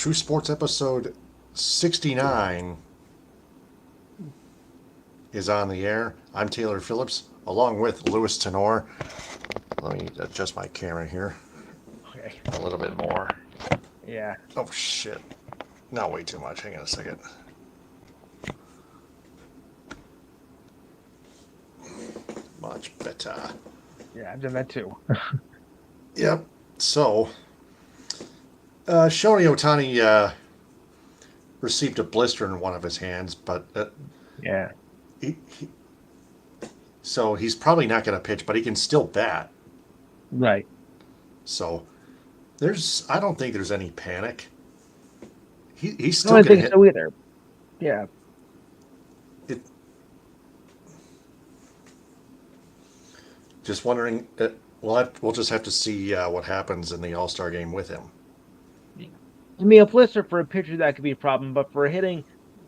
True Sports episode 69 is on the air. I'm Taylor Phillips, along with Louis Tenor. Let me adjust my camera here Okay. a little bit more. Yeah. Oh, shit. Not way too much. Hang on a second. Much better. Yeah, I've done that too. Yep. So, Shohei Ohtani received a blister in one of his hands, but Yeah. he, so he's probably not going to pitch, but he can still bat. Right. So I don't think there's any panic. He's I still don't going to think hit. so either. Yeah. It, just wondering. We'll just have to see what happens in the All Star game with him. I mean, a blister for a pitcher that could be a problem, but for hitting,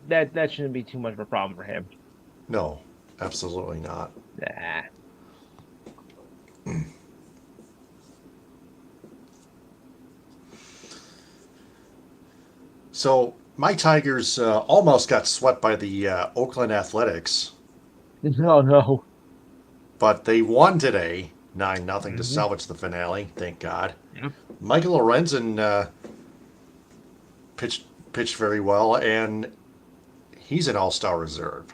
that shouldn't be too much of a problem for him. No, absolutely not. Nah. So my Tigers almost got swept by the Oakland Athletics, No, no. but they won today, 9-0 to Mm-hmm. salvage the finale. Thank God. Yep. Michael Lorenzen pitched pitched very well, and he's an All-Star reserve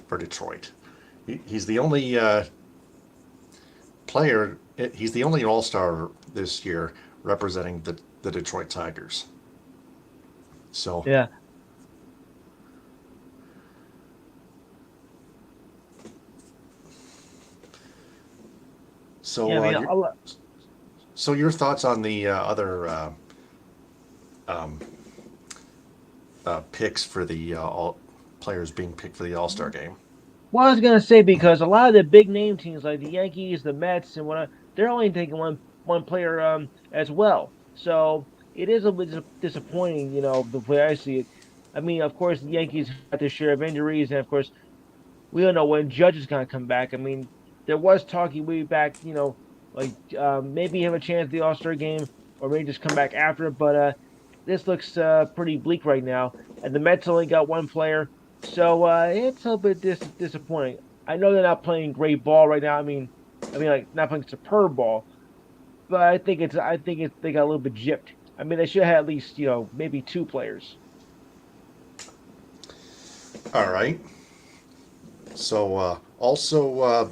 for Detroit. He's the only player. He's the only All-Star this year representing the Detroit Tigers. So Yeah. Yeah, I so mean, your so your thoughts on the other um, picks for the all players being picked for the All Star game? well, I was gonna say because a lot of the big name teams like the Yankees, the Mets, and what they're only taking one player as well. So it is a bit disappointing, the way I see it. I mean, of course, the Yankees had their share of injuries, and of course, we don't know when Judge is gonna come back. I mean, there was talking way back, like maybe have a chance at the All Star game, or maybe just come back after it. But this looks pretty bleak right now, and the Mets only got one player, so it's a bit disappointing. I know they're not playing great ball right now. I mean, like not playing superb ball, but I think it's they got a little bit gypped. I mean, they should have had at least maybe two players. All right. So also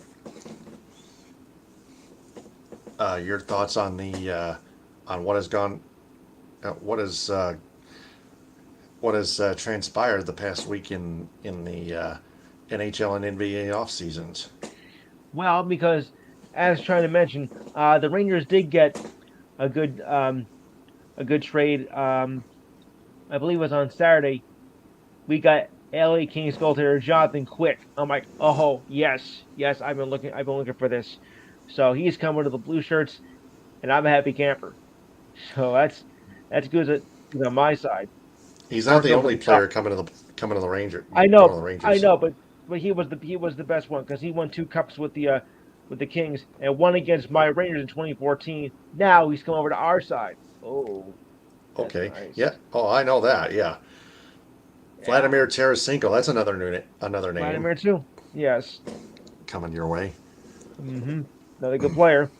your thoughts on the on what has transpired the past week in the NHL and NBA off seasons. Well, because as trying to mention, the Rangers did get a good a good trade. I believe it was on Saturday. We got LA Kings goaltender Jonathan Quick. I'm like, oh yes, yes. I've been looking for this. So he's coming to the Blue Shirts, and I'm a happy camper. So that's good on my side. He's not Worked the over only the top. player coming to the Ranger I going to know, the I Rangers. know, but he was the best one because he won two cups with the Kings and one against my Rangers in 2014. Now he's come over to our side. Oh, that's Okay, yeah. nice. Oh, I know that. Yeah, Yeah, Vladimir Tarasenko. That's another name Vladimir too. Yes. coming your way. Another good player.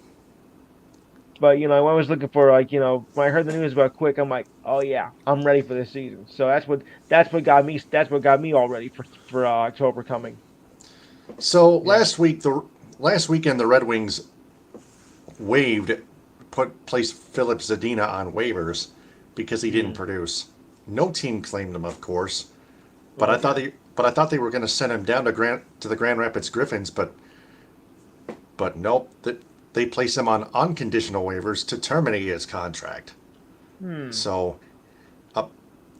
But I was looking for like when I heard the news about Quick, I'm like, oh yeah, I'm ready for this season. So that's what got me all ready for October coming. So Yeah. the last weekend the Red Wings waived placed Philip Zadina on waivers because he didn't Mm. produce. No team claimed him, of course, but I thought Okay. they were going to send him down to the Grand Rapids Griffins, but nope. They placed him on unconditional waivers to terminate his contract. Hmm. So uh,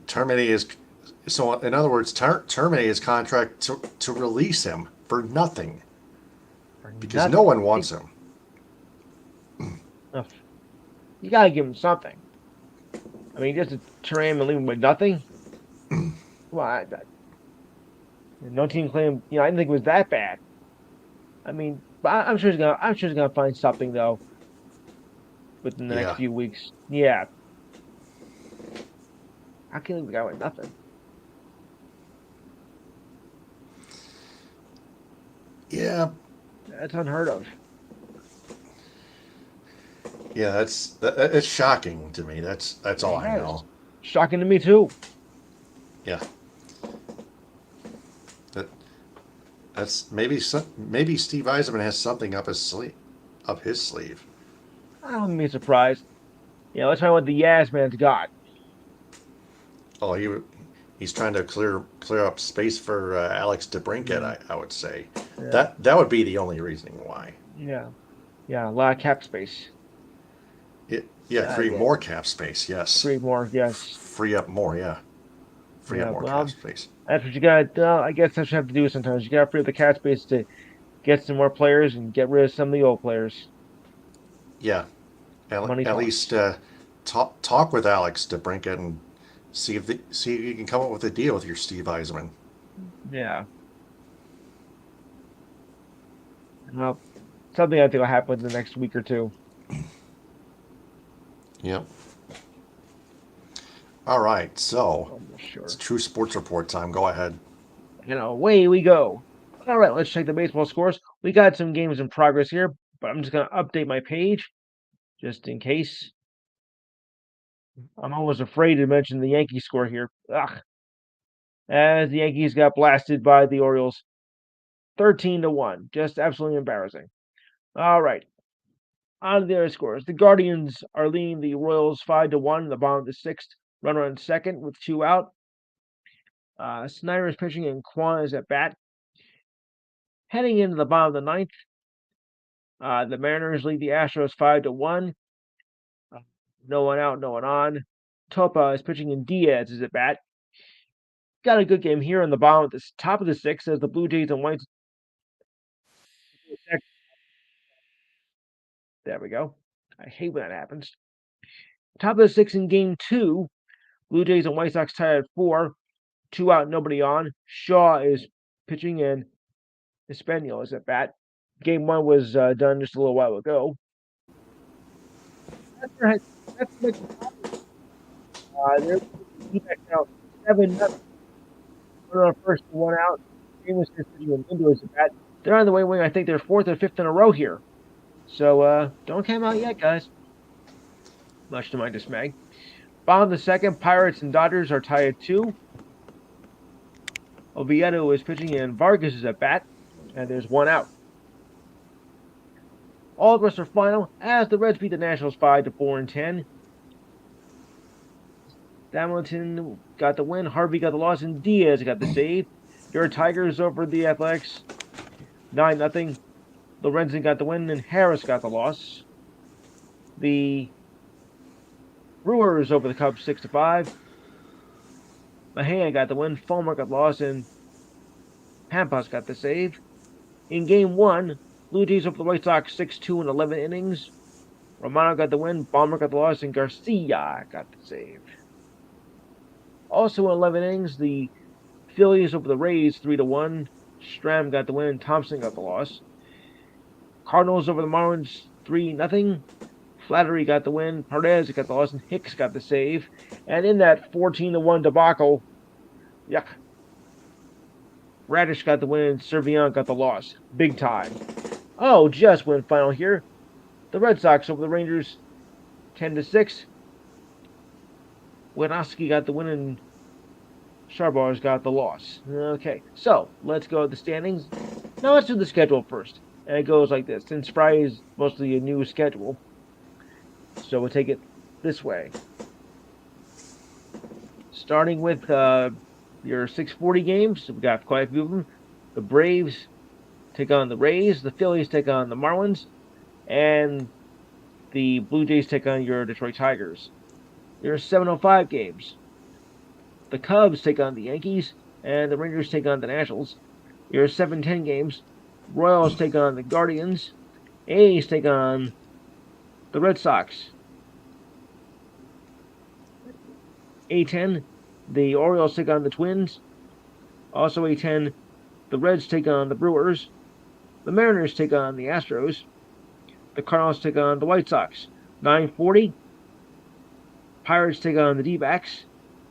terminate his so in other words terminate his contract to release him for nothing For because no nothing. one wants him. Ugh, you gotta give him something. I mean, just to turn him and leave him with nothing. Well, no team claimed. I didn't think it was that bad. I mean, but I'm sure he's gonna find something though within the next Yeah. few weeks. Yeah. How can you leave the guy with nothing? Yeah, That's unheard of. yeah, it's shocking to me. That's all I Yes. know. Shocking to me too. Yeah, that that's maybe Steve Eisenman has something up his sleeve. I wouldn't be surprised. Let's find out what the Yaz man's got. Oh, he's trying to clear up space for Alex DeBrincat. Mm, I would say yeah, that would be the only reasoning why. yeah, yeah. A lot of cap space. Yeah, create Yeah, more cap space. Yes, create more. Yes. free up more. Yeah, free up Yeah. more cap Well, space. that's what you got. I guess that's what you have to do sometimes. You got to free up the cap space to get some more players and get rid of some of the old players. Yeah, Money at talks. least talk with Alex DeBrincat and see if you can come up with a deal with your Steve Eisman. Yeah. Well, something I think will happen in the next week or two. Yep. All right, so Almost it's sure. true sports report time. Go ahead. Away we go. All right, let's check the baseball scores. We got some games in progress here, but I'm just going to update my page just in case. I'm always afraid to mention the Yankee score here. Ugh. As the Yankees got blasted by the Orioles 13-1. Just absolutely embarrassing. All right. On to the other scores. The Guardians are leading the Royals 5-1 in the bottom of the sixth. Runner on second with 2 out. Snyder is pitching and Kwan is at bat. Heading into the bottom of the ninth, the Mariners lead the Astros 5-1. No one out, no one on. Topa is pitching and Diaz is at bat. Got a good game here in the bottom at the top of the sixth as the Blue Jays and Whites. There we go. I hate when that happens. Top of the sixth in game two, Blue Jays and White Sox tied at 4. 2 out, nobody on. Shaw is pitching and Espanol is at bat. Game one was done just a little while ago. That's that's they're now 7-0. Runner on first, 1 out. James is pitching and Lindo is at bat. They're on the way wing. I think they're fourth or fifth in a row here. So don't come out yet, guys. Much to my dismay. Bottom of the second, Pirates and Dodgers are tied at 2. Oviedo is pitching and Vargas is at bat. And there's 1 out. All the rest are final as the Reds beat the Nationals 5-4 and 10. Hamilton got the win, Harvey got the loss, and Diaz got the save. Your Tigers over the Athletics 9-0. Lorenzen got the win, and Harris got the loss. The Brewers over the Cubs 6-5. Mahia got the win, Fulmer got the loss, and Pampas got the save. In game one, Blue Jays over the White Sox 6-2 in 11 innings. Romano got the win, Balmer got the loss, and Garcia got the save. Also in 11 innings, the Phillies over the Rays 3-1. Stram got the win, Thompson got the loss. Cardinals over the Marlins 3-0. Flattery got the win, Perez got the loss, and Hicks got the save. And in that 14-1 debacle, yuck, Radish got the win, Servian got the loss. Big time. Oh, just win final here. The Red Sox over the Rangers 10-6. Winowski got the win and Sharbar's got the loss. Okay, so let's go to the standings. Now let's do the schedule first. And it goes like this. Since Friday is mostly a new schedule, so we'll take it this way. Starting with your 640 games, we got quite a few of them. The Braves take on the Rays, the Phillies take on the Marlins, and the Blue Jays take on your Detroit Tigers. There are 705 games. The Cubs take on the Yankees, and the Rangers take on the Nationals. Your 710 games. Royals take on the Guardians. A's take on the Red Sox. A10, the Orioles take on the Twins. Also A10, the Reds take on the Brewers. The Mariners take on the Astros. The Cardinals take on the White Sox. 940, Pirates take on the D-backs.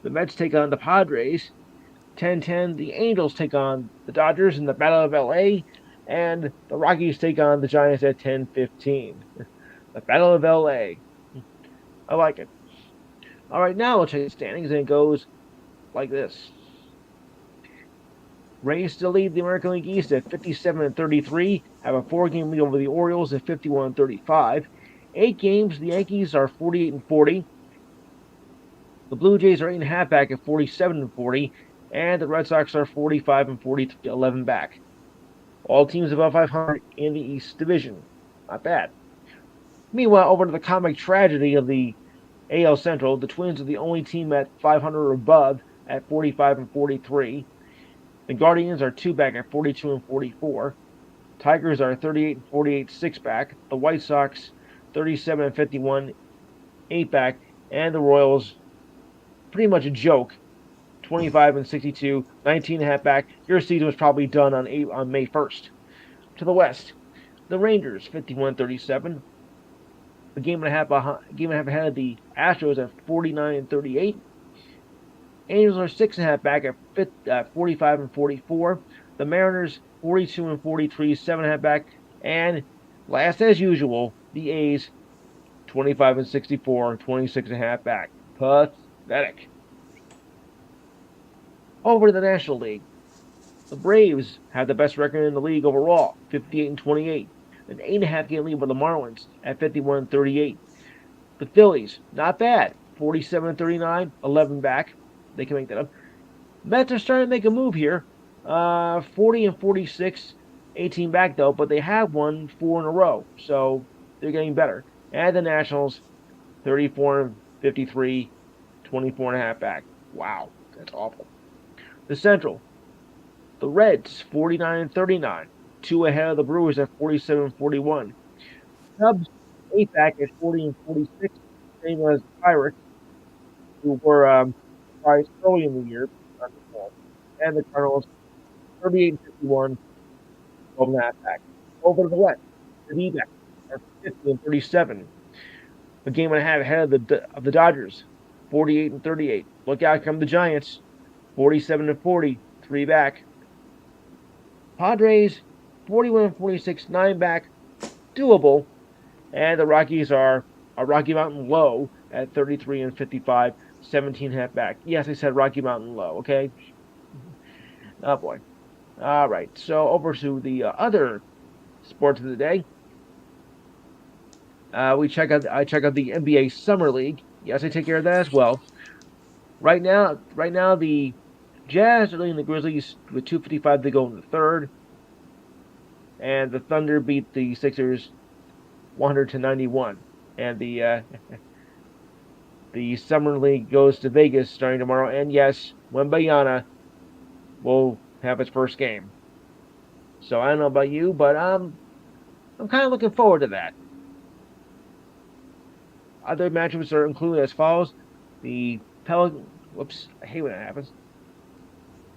The Mets take on the Padres. 10-10. The Angels take on the Dodgers in the Battle of LA. And the Rockies take on the Giants at 10:15. The Battle of LA. I like it. All right, now we'll check the standings, and it goes like this. Rays still lead the American League East at 57-33, have a 4-game lead over the Orioles at 51-35. 8 games, the Yankees are 48-40. The Blue Jays are 8.5 back at 47-40, and the Red Sox are 45-40, 11 back. All teams above 500 in the East Division. Not bad. Meanwhile, over to the comic tragedy of the AL Central, the Twins are the only team at 500 or above at 45-43. The Guardians are 2 back at 42-44. Tigers are 38-48, 6 back. The White Sox 37-51, 8 back. And the Royals, pretty much a joke, 25-62, 19.5 back. Your season was probably done on May 1st. To the West, the Rangers 51-37, a game and a half ahead of the Astros at 49-38. Angels are 6.5 back at 45-44. The Mariners 42-43, 7.5 back. And last as usual, the A's 25-64, 26.5 back. Pathetic. Over to the National League. The Braves have the best record in the league overall, 58-28. An 8.5-game lead with the Marlins at 51-38. The Phillies, not bad, 47-39, 11 back. They can make that up. Mets are starting to make a move here. 40-46, 18 back though, but they have won 4 in a row, so they're getting better. And the Nationals, 34-53, 24.5 back. Wow, that's awful. The Central, the Reds, 49-39, 2 ahead of the Brewers at 47-41. Cubs, 8 back at 40-46, same as the Pirates, who were surprised early in the year. And the Cardinals, 38-51, 12.5 back. Over to the West, the D-backs are 50-37, a game and a half ahead of the Dodgers, 48-38. Look out, come the Giants, 47-40, 3 back. Padres, 41-46, 9 back, doable. And the Rockies are a Rocky Mountain low at 33-55, 17.5 back. Yes, I said Rocky Mountain low, okay? Oh boy. All right, so over to the other sports of the day. I check out the NBA Summer League. Yes, I take care of that as well. Right now, the Jazz are leading the Grizzlies with 2:55 to go in the third, and the Thunder beat the Sixers 100-91. And the Summer League goes to Vegas starting tomorrow. And yes, Wembanyama will have its first game. So I don't know about you, but I'm kind of looking forward to that. Other matchups are included as follows: the Whoops, I hate when that happens.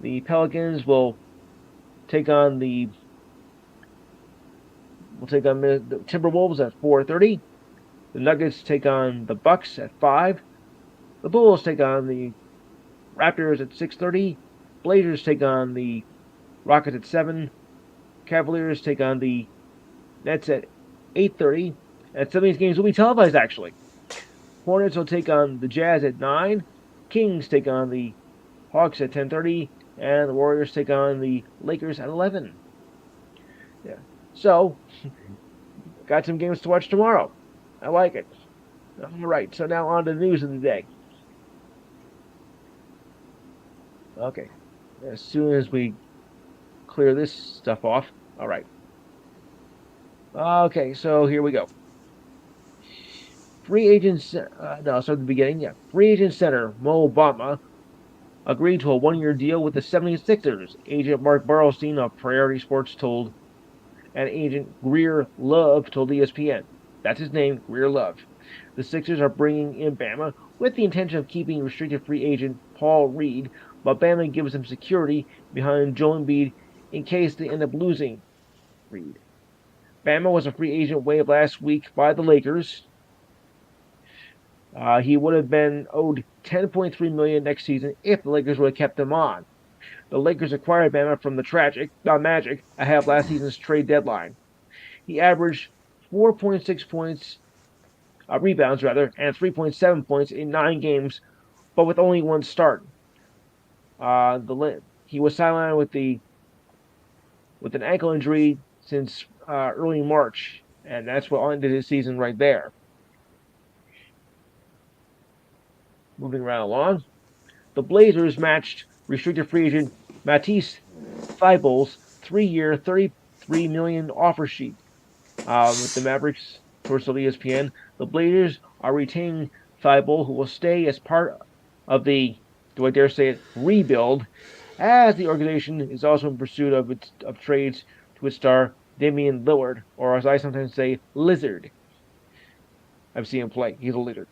The Pelicans will take on the Timberwolves at 4:30. The Nuggets take on the Bucks at 5. The Bulls take on the Raptors at 6:30. Blazers take on the Rockets at 7. Cavaliers take on the Nets at 8:30. And some of these games will be televised, actually. Hornets will take on the Jazz at 9. Kings take on the Hawks at 10:30. And the Warriors take on the Lakers at 11. Yeah. So, got some games to watch tomorrow. I like it. All right, so now on to the news of the day. Okay, as soon as we clear this stuff off. All right. Okay, so here we go. Free agents, no, start at the beginning. Yeah, free agent center Mo Bamba agreed to a 1-year deal with the 76ers. Agent Mark Burlstein of Priority Sports told, and agent Greer Love told ESPN. That's his name, Greer Love. The Sixers are bringing in Bama with the intention of keeping restricted free agent Paul Reed, but Bama gives them security behind Joel Embiid in case they end up losing Reed. Bama was a free agent waived last week by the Lakers. He would have been owed $10.3 million next season if the Lakers would have kept him on. The Lakers acquired Bama from the Magic ahead of last season's trade deadline. He averaged 4.6 points, rebounds rather, and 3.7 points in 9 games, but with only one start. He was sidelined with an ankle injury since early March, and that's what ended his season right there. Moving right along, the Blazers matched restricted free agent Matisse Thybulle's 3-year, $33 million offer sheet with the Mavericks. Towards the ESPN, the Blazers are retaining Thibault, who will stay as part of the, do I dare say it, rebuild, as the organization is also in pursuit of trades to its star Damian Lillard, or as I sometimes say, Lizard. I've seen him play. He's a lizard.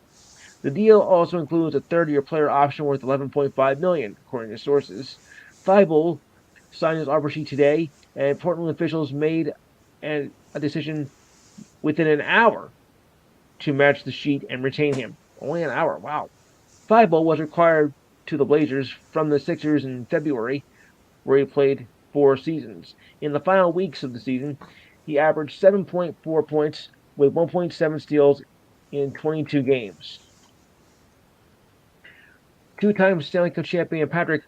The deal also includes a third-year player option worth $11.5 million, according to sources. Thibault signed his offer sheet today, and Portland officials made a decision within an hour to match the sheet and retain him. Only an hour. Wow. Thibault was acquired to the Blazers from the Sixers in February, where he played 4 seasons. In the final weeks of the season, he averaged 7.4 points with 1.7 steals in 22 games. Two-time Stanley Cup champion Patrick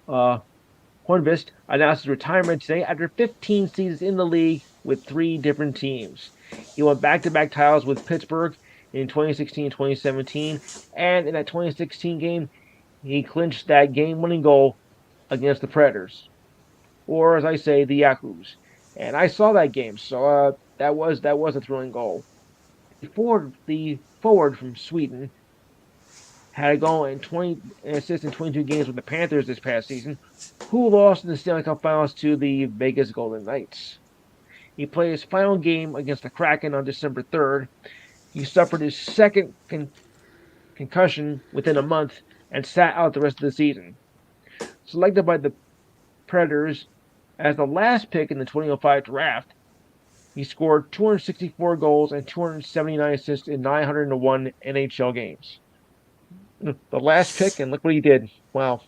Hornqvist announced his retirement today after 15 seasons in the league with 3 different teams. He won back-to-back titles with Pittsburgh in 2016 and 2017, and in that 2016 game, he clinched that game-winning goal against the Predators, or as I say, the Yahoos. And I saw that game, so that was a thrilling goal. The forward from Sweden had a goal and 20 assists in 22 games with the Panthers this past season, who lost in the Stanley Cup Finals to the Vegas Golden Knights. He played his final game against the Kraken on December 3rd. He suffered his second concussion within a month and sat out the rest of the season. Selected by the Predators as the last pick in the 2005 draft, he scored 264 goals and 279 assists in 901 NHL games. The last pick, and look what he did. Wow.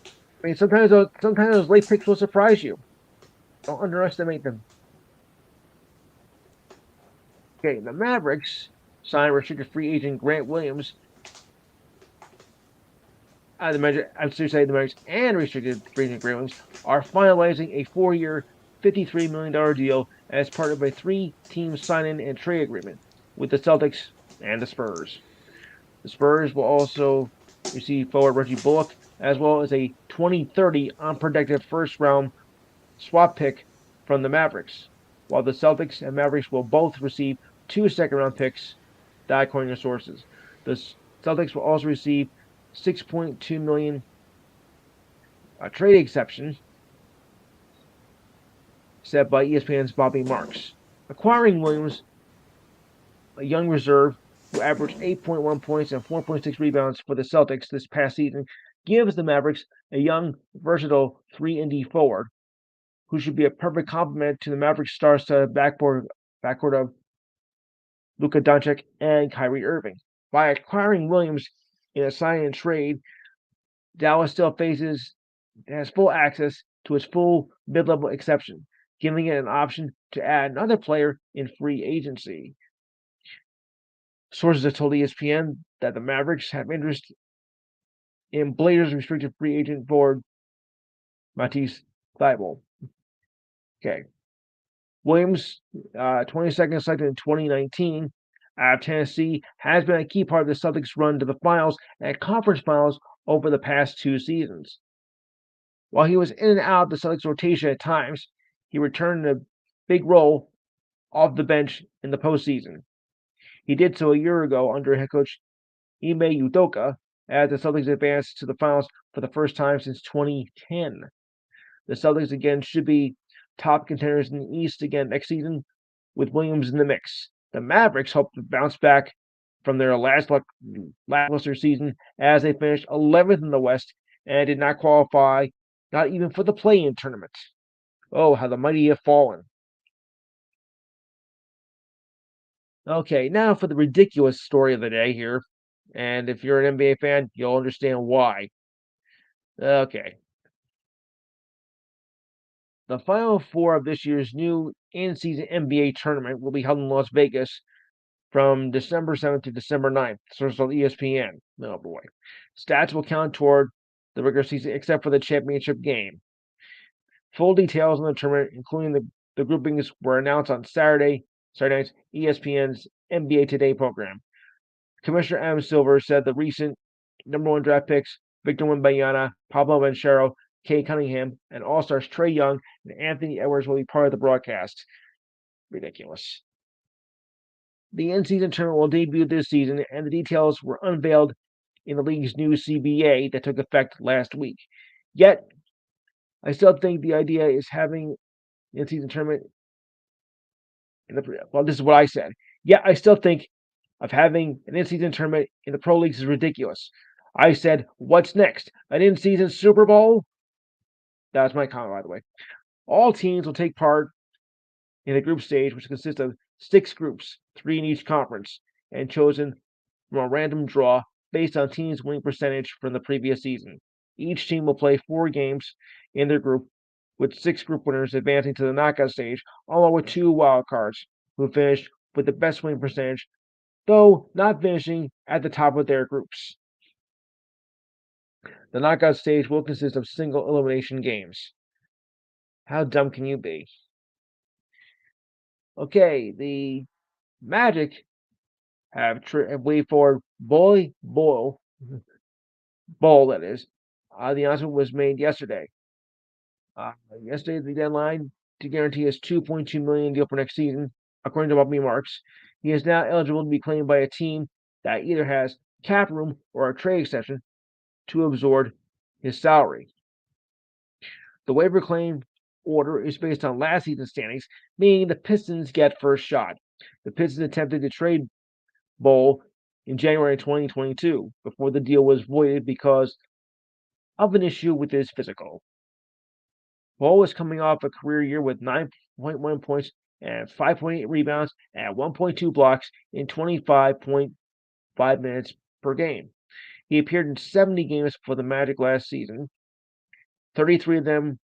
I mean, sometimes those late picks will surprise you. Don't underestimate them. Okay, the Mavericks signed restricted free agent Grant Williams. The Mavericks and restricted free agent Grant Williams are finalizing a 4-year, $53 million deal as part of a 3-team sign-in and trade agreement with the Celtics and the Spurs. The Spurs will also receive forward Reggie Bullock, as well as a 2030 unprotected first-round swap pick from the Mavericks, while the Celtics and Mavericks will both receive 2 second-round picks, that according to sources. The Celtics will also receive $6.2 million trade exception set by ESPN's Bobby Marks. Acquiring Williams, a young reserve who averaged 8.1 points and 4.6 rebounds for the Celtics this past season, gives the Mavericks a young, versatile 3-and-D forward who should be a perfect complement to the Mavericks star-studded backcourt of Luka Doncic and Kyrie Irving. By acquiring Williams in a sign and trade, Dallas still has full access to its full mid-level exception, giving it an option to add another player in free agency. Sources have told ESPN that the Mavericks have interest in Blazers restricted free agent forward Matisse Thybulle. Okay. Williams, 22nd selected in 2019 out of Tennessee, has been a key part of the Celtics' run to the finals and conference finals over the past 2 seasons. While he was in and out of the Celtics' rotation at times, he returned a big role off the bench in the postseason. He did so a year ago under head coach Ime Udoka as the Celtics advanced to the finals for the first time since 2010. The Celtics again should be top contenders in the East again next season with Williams in the mix. The Mavericks hope to bounce back from their lackluster season as they finished 11th in the West and did not qualify, not even for the play-in tournament. Oh, how the mighty have fallen. Okay, now for the ridiculous story of the day here. And if you're an NBA fan, you'll understand why. Okay. The Final Four of this year's new in-season NBA tournament will be held in Las Vegas from December 7th to December 9th, sources on ESPN. Oh boy. Stats will count toward the regular season except for the championship game. Full details on the tournament, including the groupings, were announced on Saturday night's ESPN's NBA Today program. Commissioner Adam Silver said the recent number one draft picks, Victor Wembanyama, Pablo Banchero, Kay Cunningham, and All-Stars Trae Young and Anthony Edwards will be part of the broadcast. Ridiculous. The in-season tournament will debut this season, and the details were unveiled in the league's new CBA that took effect last week. Yet, I still think the idea is having an in-season tournament well, this is what I said. Yet, I still think of having an in-season tournament in the pro leagues is ridiculous. I said, what's next? An in-season Super Bowl? That's my comment, by the way. All teams will take part in a group stage, which consists of 6 groups, 3 in each conference, and chosen from a random draw based on teams' winning percentage from the previous season. Each team will play 4 games in their group, with 6 group winners advancing to the knockout stage, along with 2 wild cards who finished with the best winning percentage, though not finishing at the top of their groups. The knockout stage will consist of single elimination games. How dumb can you be? Okay, the Magic have waited for Bowl, that is. The announcement was made yesterday. Yesterday, the deadline to guarantee his $2.2 million deal for next season, according to Bobby Marks. He is now eligible to be claimed by a team that either has cap room or a trade exception to absorb his salary. The waiver claim order is based on last season's standings, meaning the Pistons get first shot. The Pistons attempted to trade Bowl in January 2022 before the deal was voided because of an issue with his physical. Bowl is coming off a career year with 9.1 points and 5.8 rebounds and 1.2 blocks in 25.5 minutes per game. He appeared in 70 games for the Magic last season. 33 of them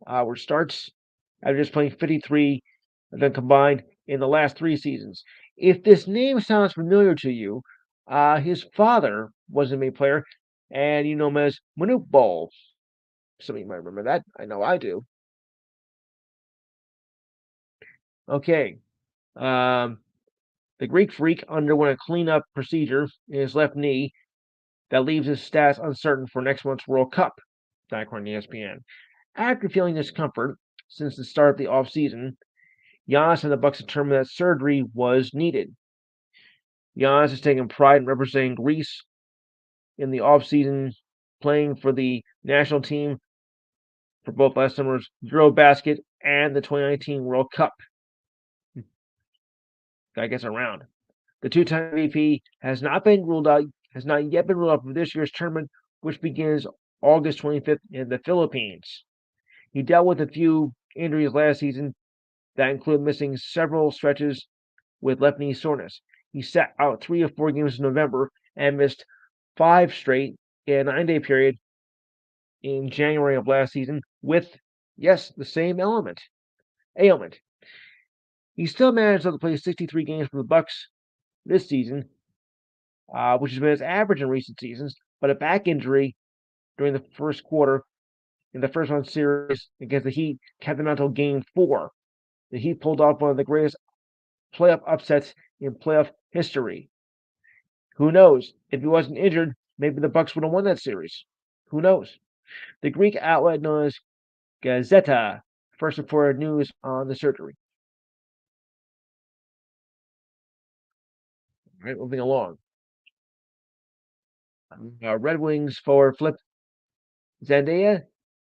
were starts after just playing 53 of them combined in the last 3 seasons. If this name sounds familiar to you, his father was a main player, and you know him as Manute Bol. Some of you might remember that. I know I do. Okay. Um, the Greek Freak underwent a cleanup procedure in his left knee that leaves his stats uncertain for next month's World Cup, according to ESPN. After feeling discomfort since the start of the offseason, Giannis and the Bucks determined that surgery was needed. Giannis has taken pride in representing Greece in the offseason, playing for the national team for both last summer's Eurobasket and the 2019 World Cup. Guy gets around. The two-time MVP has not yet been ruled out for this year's tournament, which begins August 25th in the Philippines. He dealt with a few injuries last season that include missing several stretches with left knee soreness. He sat out 3 of 4 games in November and missed 5 straight in a 9-day period in January of last season with, yes, the same ailment. He still managed to play 63 games for the Bucks this season, which has been his average in recent seasons, but a back injury during the first quarter in the first round series against the Heat kept him until Game 4. The Heat pulled off one of the greatest playoff upsets in playoff history. Who knows? If he wasn't injured, maybe the Bucks would have won that series. Who knows? The Greek outlet known as Gazeta first reported news on the surgery. All right, moving along. Red Wings forward Flip Zendaya,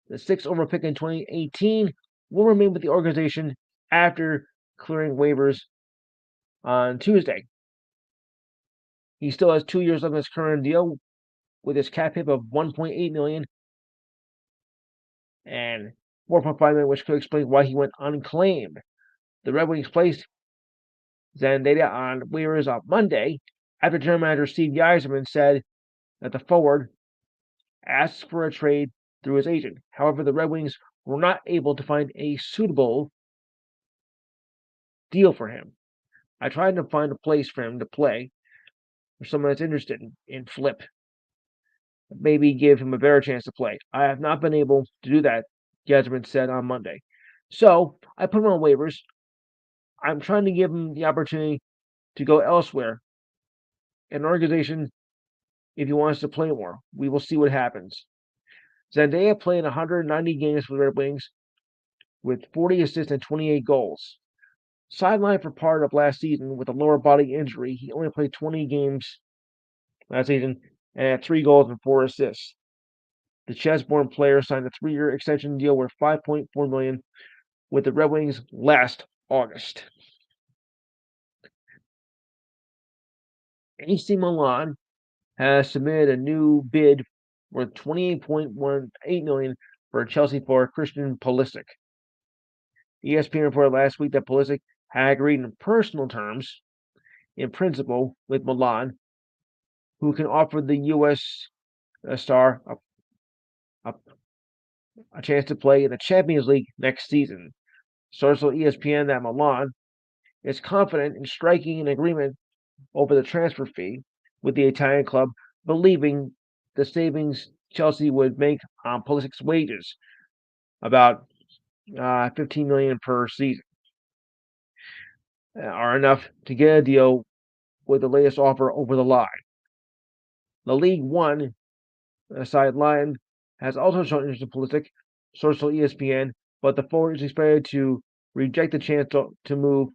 the 6th overall pick in 2018, will remain with the organization after clearing waivers on Tuesday. He still has 2 years left on his current deal with his cap hit of $1.8 million and $4.5 million, which could explain why he went unclaimed. The Red Wings placed Zendaya on waivers on Monday after general manager Steve Yzerman said that the forward asked for a trade through his agent. However, the Red Wings were not able to find a suitable deal for him. I tried to find a place for him to play for someone that's interested in Flip. Maybe give him a better chance to play. I have not been able to do that, Yzerman said on Monday. So I put him on waivers. I'm trying to give him the opportunity to go elsewhere. An organization, if he wants to play more, we will see what happens. Zendaya played 190 games for the Red Wings with 40 assists and 28 goals. Sidelined for part of last season with a lower body injury, he only played 20 games last season and had 3 goals and 4 assists. The chess-born player signed a 3-year extension deal worth $5.4 million with the Red Wings last August. AC Milan has submitted a new bid worth $28.18 million for Chelsea for Christian Pulisic. ESPN reported last week that Pulisic had agreed in personal terms, in principle, with Milan, who can offer the U.S. star a chance to play in the Champions League next season. Source told ESPN that Milan is confident in striking an agreement over the transfer fee with the Italian club, believing the savings Chelsea would make on Pulisic's wages, about $15 million per season, are enough to get a deal with the latest offer over the line. The League One side Lyon has also shown interest in Pulisic, source told ESPN, but the forward is expected to reject the chance to move.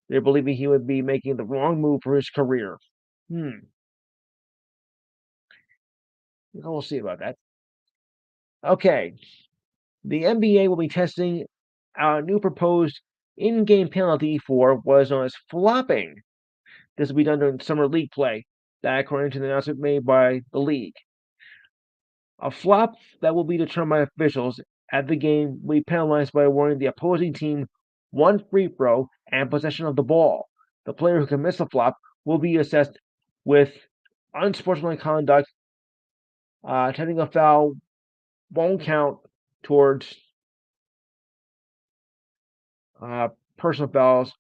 They're believing he would be making the wrong move for his career. We'll see about that. Okay. The NBA will be testing a new proposed in-game penalty for what is known as flopping. This will be done during summer league play, that according to the announcement made by the league. A flop that will be determined by officials at the game will be penalized by awarding the opposing team one free throw and possession of the ball. The player who commits the flop will be assessed with unsportsmanlike conduct. Attempting a foul won't count towards personal fouls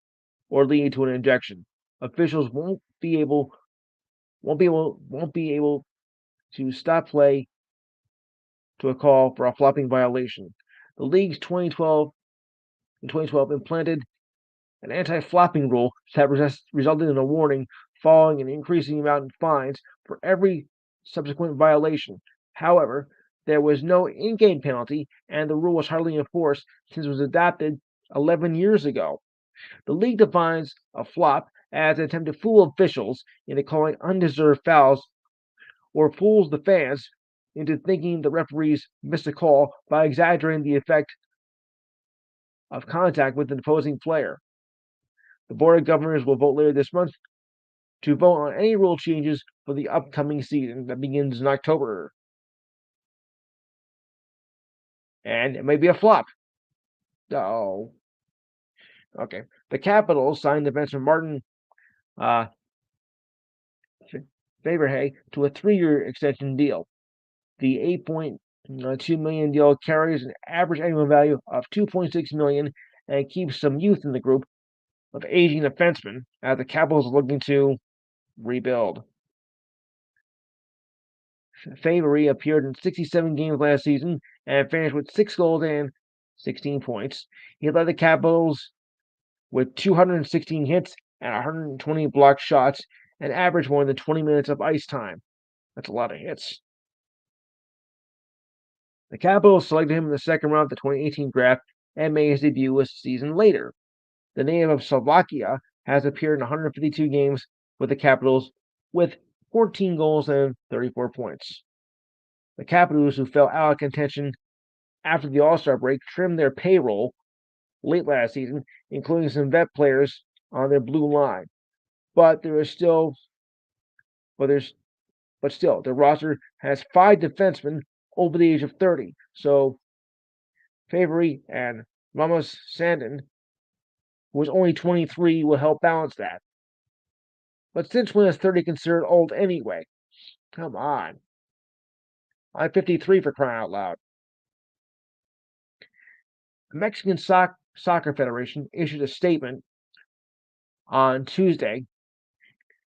or lead to an injection. Officials won't be able to stop play to a call for a flopping violation. The league's 2012 implanted an anti-flopping rule that resulted in a warning following an increasing amount in fines for every subsequent violation. However, there was no in-game penalty, and the rule was hardly enforced since it was adopted 11 years ago. The league defines a flop as an attempt to fool officials into calling undeserved fouls or fools the fans into thinking the referees missed a call by exaggerating the effect of contact with an opposing player. The Board of Governors will vote later this month to vote on any rule changes for the upcoming season that begins in October. And it may be a flop. Oh. Okay. The Capitals signed defenseman Martin Faberhay to a 3-year extension deal. The $8.2 million deal carries an average annual value of $2.6 million and keeps some youth in the group of aging defensemen as the Capitals are looking to rebuild. Faberhay appeared in 67 games last season and finished with 6 goals and 16 points. He led the Capitals with 216 hits and 120 blocked shots and averaged more than 20 minutes of ice time. That's a lot of hits. The Capitals selected him in the second round of the 2018 draft and made his debut a season later. The native of Slovakia has appeared in 152 games with the Capitals with 14 goals and 34 points. The Capitals, who fell out of contention after the All-Star break, trimmed their payroll late last season, including some vet players on their blue line. But still, their roster has 5 defensemen over the age of 30. So Favorite and Ramos Sandin who was only 23, will help balance that. But since when is 30 considered old anyway? Come on. I'm 53 for crying out loud. The Mexican Soccer Federation issued a statement on Tuesday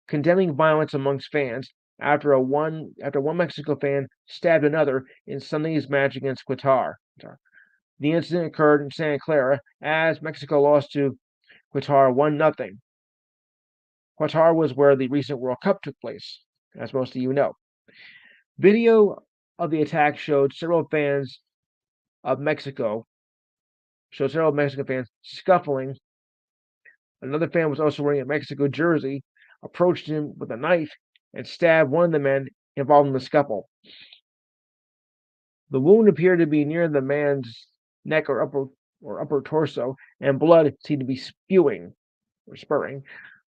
condemning violence amongst fans after one Mexico fan stabbed another in Sunday's match against Qatar. The incident occurred in Santa Clara as Mexico lost to Qatar 1-0. Qatar was where the recent World Cup took place, as most of you know. Video of the attack showed several Mexican fans scuffling. Another fan was also wearing a Mexico jersey, approached him with a knife, and stabbed one of the men involved in the scuffle. The wound appeared to be near the man's neck or upper torso, and blood seemed to be spurring.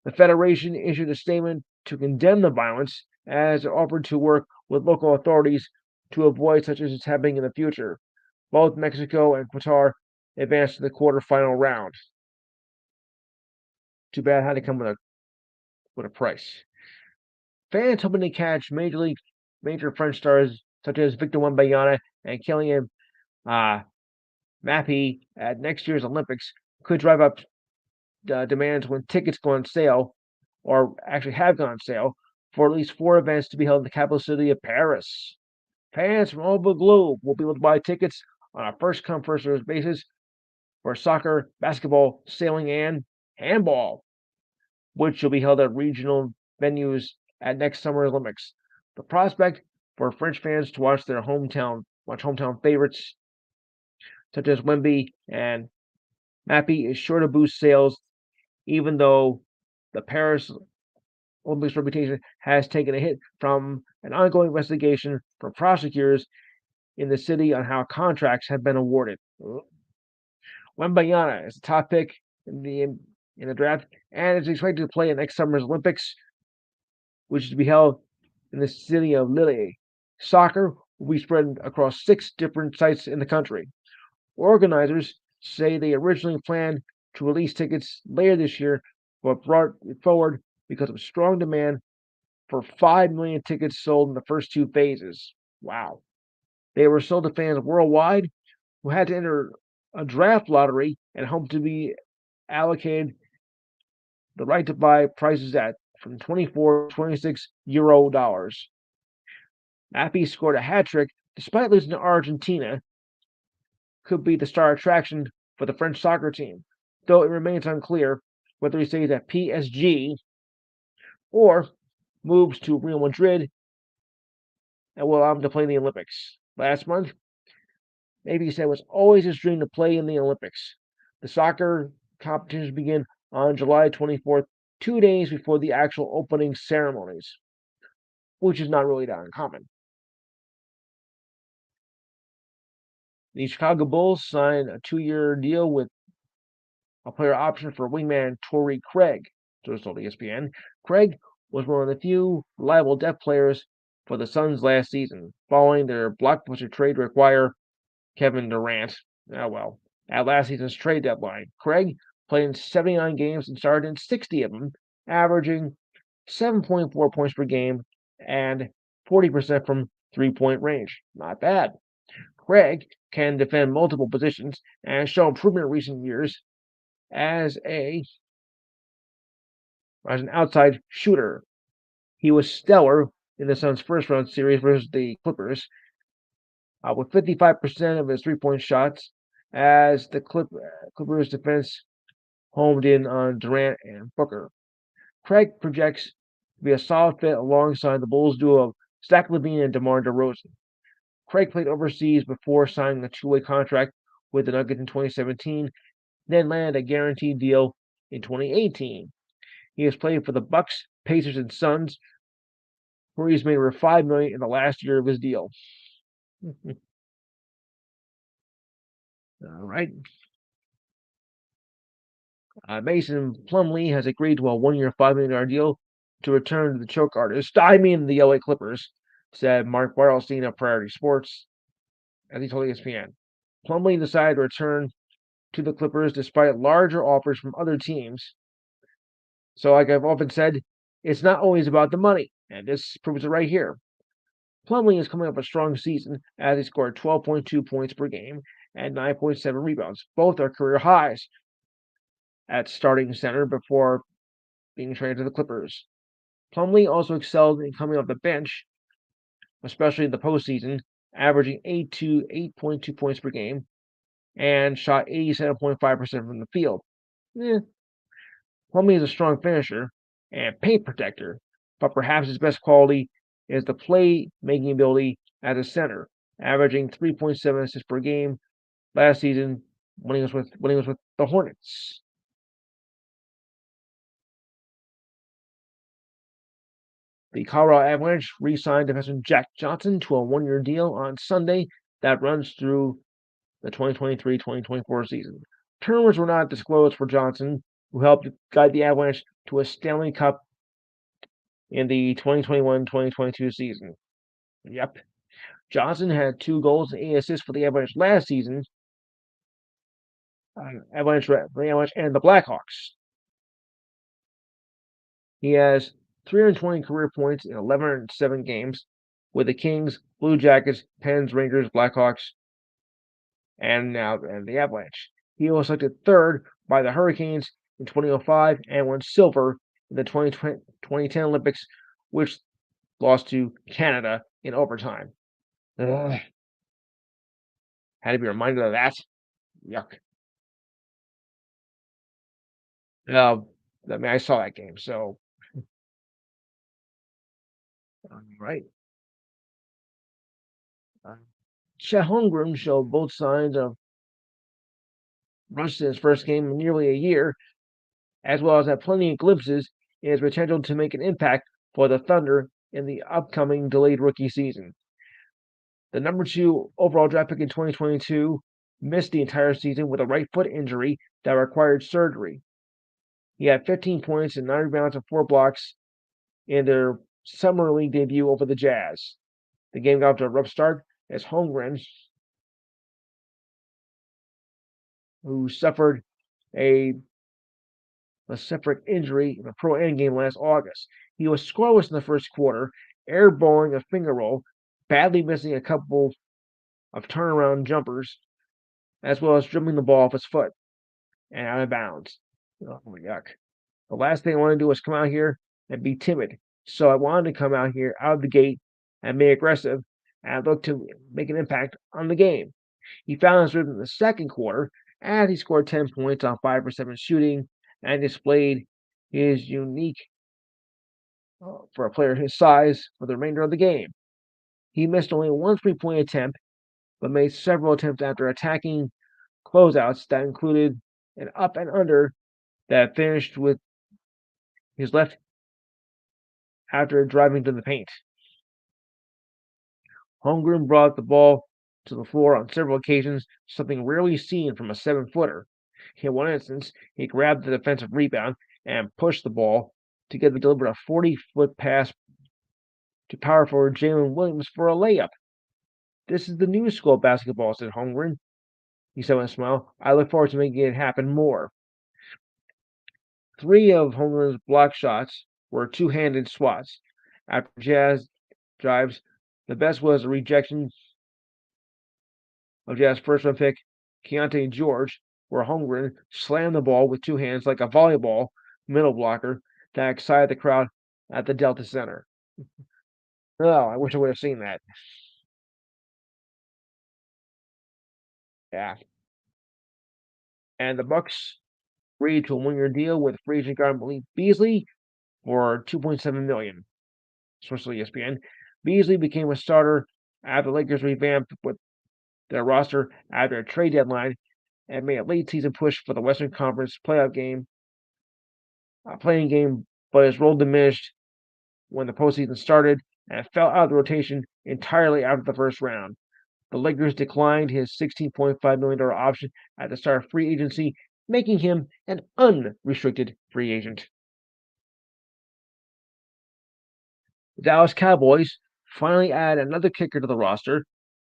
The Federation issued a statement to condemn the violence as it offered to work with local authorities to avoid such incidents happening in the future. Both Mexico and Qatar advanced to the quarterfinal round. Too bad it had to come with a price. Fans hoping to catch major French stars such as Victor Wembanyama and Kylian Mbappé at next year's Olympics could drive up demands when tickets go on sale, or actually have gone on sale, for at least 4 events to be held in the capital city of Paris. Fans from all over the globe will be able to buy tickets on a first-come, first-served basis for soccer, basketball, sailing, and handball, which will be held at regional venues at next summer's Olympics. The prospect for French fans to watch hometown favorites such as Wemby and Mappy is sure to boost sales, even though the Paris Olympics reputation has taken a hit from an ongoing investigation from prosecutors in the city on how contracts have been awarded. Wembanyama is the top pick in the draft and is expected to play in next summer's Olympics, which is to be held in the city of Lille. Soccer will be spread across 6 different sites in the country. Organizers say they originally planned to release tickets later this year, but brought it forward because of strong demand for 5 million tickets sold in the first 2 phases. Wow. They were sold to fans worldwide who had to enter a draft lottery and hoped to be allocated the right to buy prices at from 24 to 26 euro dollars. Appy scored a hat trick despite losing to Argentina, could be the star attraction for the French soccer team, though it remains unclear whether he stays at PSG or moves to Real Madrid and will allow him to play in the Olympics. Last month, maybe he said it was always his dream to play in the Olympics. The soccer competitions begin on July 24th, 2 days before the actual opening ceremonies, which is not really that uncommon. The Chicago Bulls signed a 2-year deal with a player option for wingman Torrey Craig, so told ESPN. Craig was one of the few reliable depth players for the Suns last season, following their blockbuster trade to acquire Kevin Durant. At last season's trade deadline, Craig played in 79 games and started in 60 of them, averaging 7.4 points per game and 40% from three-point range. Not bad. Craig can defend multiple positions and has shown improvement in recent years as an outside shooter. He was stellar in the Suns' first-round series versus the Clippers, with 55% of his three-point shots, as the Clippers' defense homed in on Durant and Booker. Craig projects to be a solid fit alongside the Bulls duo of Zach LaVine and DeMar DeRozan. Craig played overseas before signing a 2-way contract with the Nuggets in 2017, then landed a guaranteed deal in 2018. He has played for the Bucks, Pacers, and Suns, where he's made over $5 million in the last year of his deal. All right. Mason Plumlee has agreed to a 1-year, $5 million deal to return to the choke artist. I mean the LA Clippers, said Mark Bartelstein of Priority Sports, as he told ESPN. Plumlee decided to return to the Clippers despite larger offers from other teams. So, like I've often said, it's not always about the money, and this proves it right here. Plumlee is coming off a strong season as he scored 12.2 points per game and 9.7 rebounds. Both are career highs at starting center before being traded to the Clippers. Plumlee also excelled in coming off the bench, especially in the postseason, averaging 8.2 points per game and shot 87.5% from the field. Plumlee is a strong finisher and paint protector, but perhaps his best quality is the play-making ability as a center, averaging 3.7 assists per game last season when he was with the Hornets. The Colorado Avalanche re-signed defenseman Jack Johnson to a one-year deal on Sunday that runs through the 2023-2024 season. Terms were not disclosed for Johnson, who helped guide the Avalanche to a Stanley Cup in the 2021-2022 season. Yep. Johnson had 2 goals and 8 assists for the Avalanche last season. Avalanche and the Blackhawks. He has 320 career points in 1107 games with the Kings, Blue Jackets, Pens, Rangers, Blackhawks, and the Avalanche. He was selected third by the Hurricanes in 2005 and won silver in the 2010 Olympics, which lost to Canada in overtime. Ugh. Had to be reminded of that. Yuck. I saw that game, so right. Chet Holmgren showed both signs of rust in his first game in nearly a year, as well as had plenty of glimpses in his potential to make an impact for the Thunder in the upcoming delayed rookie season. The number 2 overall draft pick in 2022 missed the entire season with a right foot injury that required surgery. He had 15 points and 9 rebounds and 4 blocks in their summer league debut over the Jazz. The game got off to a rough start as Holmgren, who suffered a separate injury in a pro-am game last August. He was scoreless in the first quarter, airballing a finger roll, badly missing a couple of turnaround jumpers, as well as dribbling the ball off his foot and out of bounds. Oh, yuck. The last thing I want to do is come out here and be timid. So I wanted to come out here out of the gate and be aggressive and look to make an impact on the game. He found his rhythm in the second quarter as he scored 10 points on 5 for 7 shooting and displayed his unique for a player his size for the remainder of the game. He missed only one 3-point attempt, but made several attempts after attacking closeouts that included an up and under that finished with his left after driving to the paint. Holmgren brought the ball to the floor on several occasions, something rarely seen from a 7-footer. In one instance, he grabbed the defensive rebound and pushed the ball to get the delivered a 40-foot pass to power forward Jalen Williams for a layup. This is the new school of basketball, said Holmgren. He said with a smile. I look forward to making it happen more. 3 of Holmgren's block shots were two-handed swats. After Jazz drives, the best was a rejection of Jazz first-round pick Keontae George, where Holmgren slammed the ball with 2 hands like a volleyball middle blocker that excited the crowd at the Delta Center. Oh, I wish I would have seen that. Yeah. And the Bucks agreed to a one-year deal with free agent guard Malik Beasley for $2.7 million. Source of ESPN. Beasley became a starter after the Lakers revamped with their roster after a trade deadline and made a late-season push for the Western Conference playoff game, playing game, but his role diminished when the postseason started and fell out of the rotation entirely after the first round. The Lakers declined his $16.5 million option at the start of free agency, making him an unrestricted free agent. The Dallas Cowboys finally add another kicker to the roster,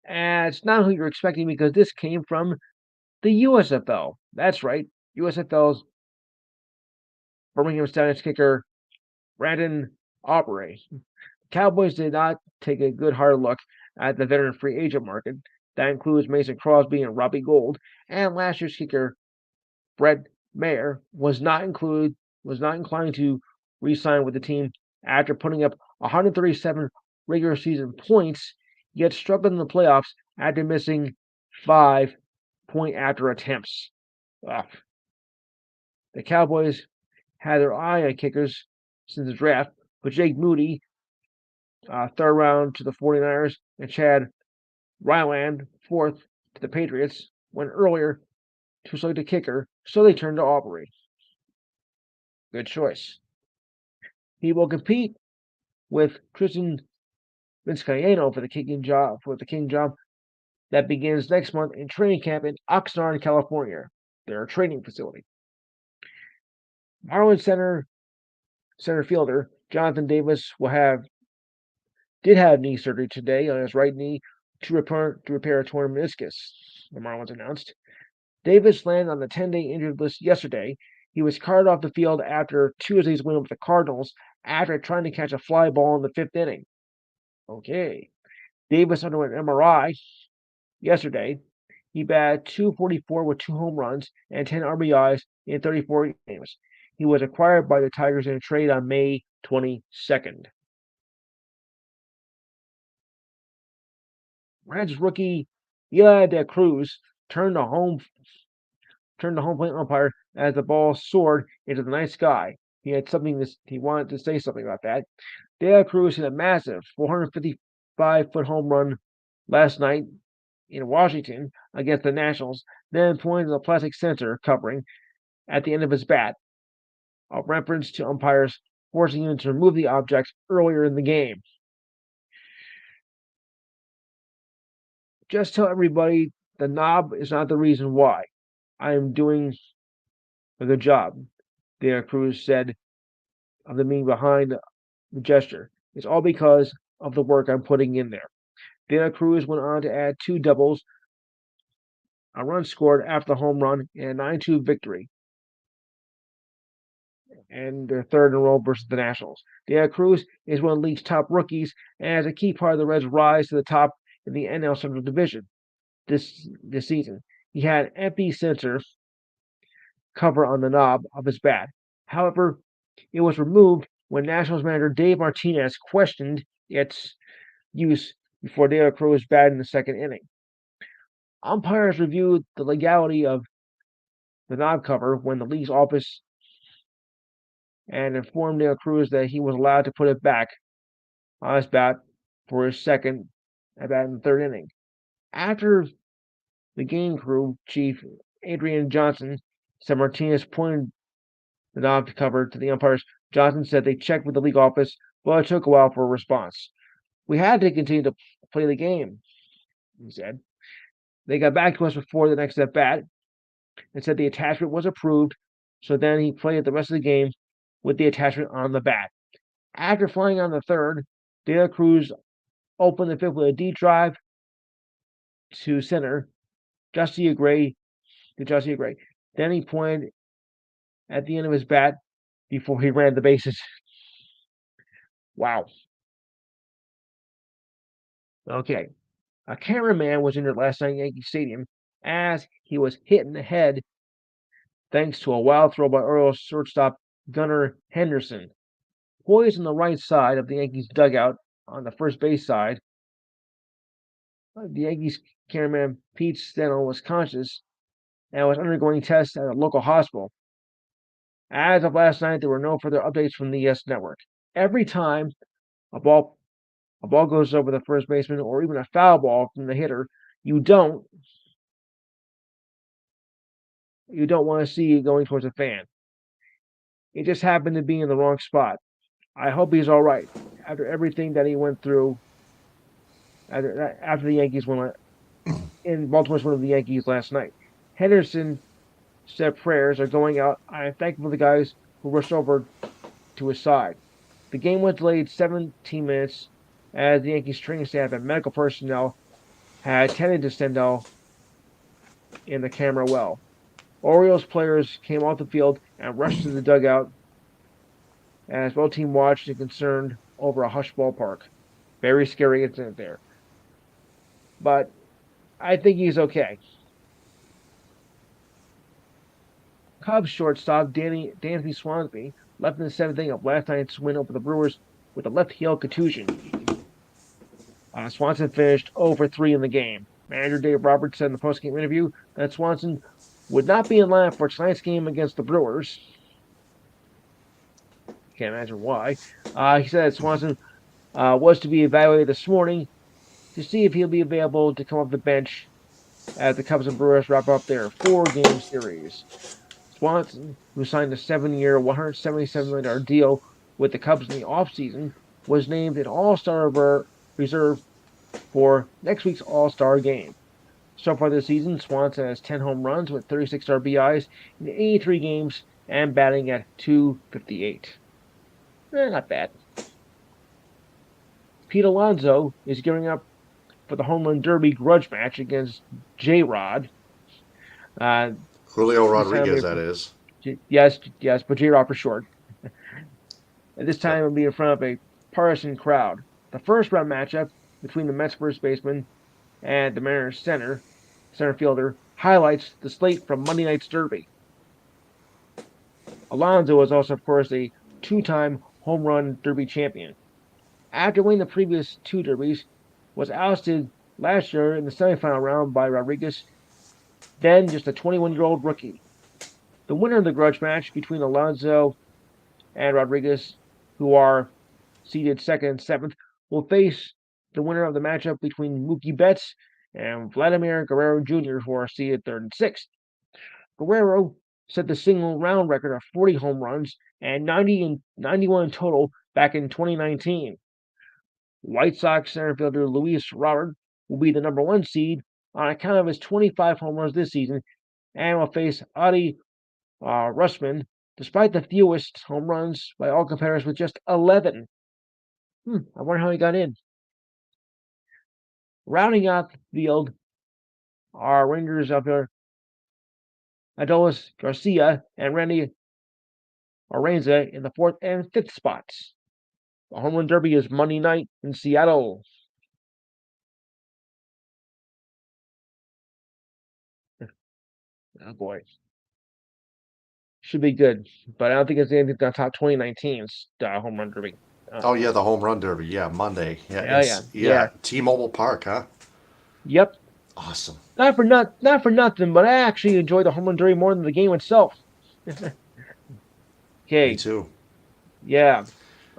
and it's not who you're expecting because this came from the USFL. That's right, USFL's Birmingham Stallions kicker Brandon Aubrey. Cowboys did not take a good hard look at the veteran free agent market. That includes Mason Crosby and Robbie Gould, and last year's kicker Brett Mayer was not inclined to re-sign with the team after putting up 137 regular season points, yet struggled in the playoffs after missing 5 point after attempts. Ugh. The Cowboys had their eye on kickers since the draft, but Jake Moody, third round to the 49ers, and Chad Ryland, fourth to the Patriots, went earlier to select a kicker, so they turned to Aubrey. Good choice. He will compete with Tristan Vizcaino for the King job that begins next month in training camp in Oxnard, California, their training facility. Marlins center fielder Jonathan Davis did have knee surgery today on his right knee to repair a torn meniscus, the Marlins announced. Davis landed on the 10-day injured list yesterday. He was carted off the field after Tuesday's win with the Cardinals after trying to catch a fly ball in the fifth inning. Okay. Davis underwent MRI yesterday. He batted .244 with 2 home runs and 10 RBIs in 34 games. He was acquired by the Tigers in a trade on May 22nd. Reds rookie Eli De Cruz turned the home plate umpire as the ball soared into the night sky. He wanted to say something about that. De La Cruz hit a massive 455-foot home run last night in Washington against the Nationals, then pointed to the plastic sensor covering at the end of his bat, a reference to umpires forcing him to remove the object earlier in the game. Just tell everybody the knob is not the reason why. I am doing a good job, De La Cruz said of the meaning behind the gesture. It's all because of the work I'm putting in there. De La Cruz went on to add 2 doubles, a run scored after the home run, and a 9-2 victory, and their third in a row versus the Nationals. De La Cruz is one of the league's top rookies and is a key part of the Reds' rise to the top in the NL Central Division this season. He had an empty sensor cover on the knob of his bat. However, it was removed when Nationals manager Dave Martinez questioned its use before De La Cruz batted in the second inning. Umpires reviewed the legality of the knob cover when the league's office and informed De La Cruz that he was allowed to put it back on his bat for his second at bat in the third inning. After the game crew chief Adrian Johnson said Martinez pointed the knob cover to the umpires, Johnson said they checked with the league office, but it took a while for a response. We had to continue to play the game, he said. They got back to us before the next at bat and said the attachment was approved, so then he played the rest of the game with the attachment on the bat. After flying on the third, De La Cruz opened the fifth with a deep drive to center, Justia Gray. Then he pointed at the end of his bat before he ran the bases. Wow. Okay. A cameraman was injured last night at Yankee Stadium as he was hit in the head thanks to a wild throw by Orioles shortstop Gunnar Henderson. Poised on the right side of the Yankees dugout on the first base side, the Yankees cameraman Pete Steno was conscious and was undergoing tests at a local hospital. As of last night, there were no further updates from the ES network. Every time a ball goes over the first baseman or even a foul ball from the hitter, you don't want to see it going towards a fan. It just happened to be in the wrong spot. I hope he's all right after everything that he went through after the Yankees won in Baltimore's win of the Yankees last night. Henderson said prayers are going out. I am thankful for the guys who rushed over to his side. The game was delayed 17 minutes as the Yankees training staff and medical personnel had tended to Stendhal in the camera well. Orioles players came off the field and rushed to the dugout as both teams watched and concerned over a hushed ballpark. Very scary incident there. But I think he's okay. Cubs shortstop Dansby Swansby left in the seventh inning of last night's win over the Brewers with a left heel contusion. Swanson finished 0 for 3 in the game. Manager Dave Roberts said in the postgame interview that Swanson would not be in line for tonight's game against the Brewers. Can't imagine why. He said Swanson was to be evaluated this morning to see if he'll be available to come off the bench as the Cubs and Brewers wrap up their 4-game series. Swanson, who signed a 7-year, $177 million deal with the Cubs in the offseason, was named an All-Star reserve for next week's All-Star game. So far this season, Swanson has 10 home runs with 36 RBIs in 83 games and batting at .258. Not bad. Pete Alonso is gearing up for the Home Run Derby grudge match against J-Rod. Julio Rodriguez, that is. Yes, but J-Rod for short. At this time, it'll be in front of a partisan crowd. The first round matchup between the Mets first baseman and the Mariners center fielder highlights the slate from Monday night's Derby. Alonso is also, of course, a 2-time home run Derby champion. After winning the previous 2 Derbies, was ousted last year in the semifinal round by Rodriguez, then just a 21-year-old rookie. The winner of the grudge match between Alonso and Rodriguez, who are seeded 2nd and 7th, will face the winner of the matchup between Mookie Betts and Vladimir Guerrero Jr., who are seeded 3rd and 6th. Guerrero set the single round record of 40 home runs and 91 in total back in 2019. White Sox center fielder Luis Robert will be the number 1 seed on account of his 25 home runs this season and will face Adi Russman, despite the fewest home runs by all competitors with just 11. I wonder how he got in. Rounding out the field are Rangers outfielder Adolis Garcia and Randy Araiza in the 4th and 5th spots. The Home Run Derby is Monday night in Seattle. Oh boy. Should be good, but I don't think it's anything going to top 2019's Home Run Derby. Oh yeah, the Home Run Derby. Yeah, Monday. Yeah. T-Mobile Park, huh? Yep. Awesome. Not for nothing, but I actually enjoy the Home Run Derby more than the game itself. Okay. Me too. Yeah.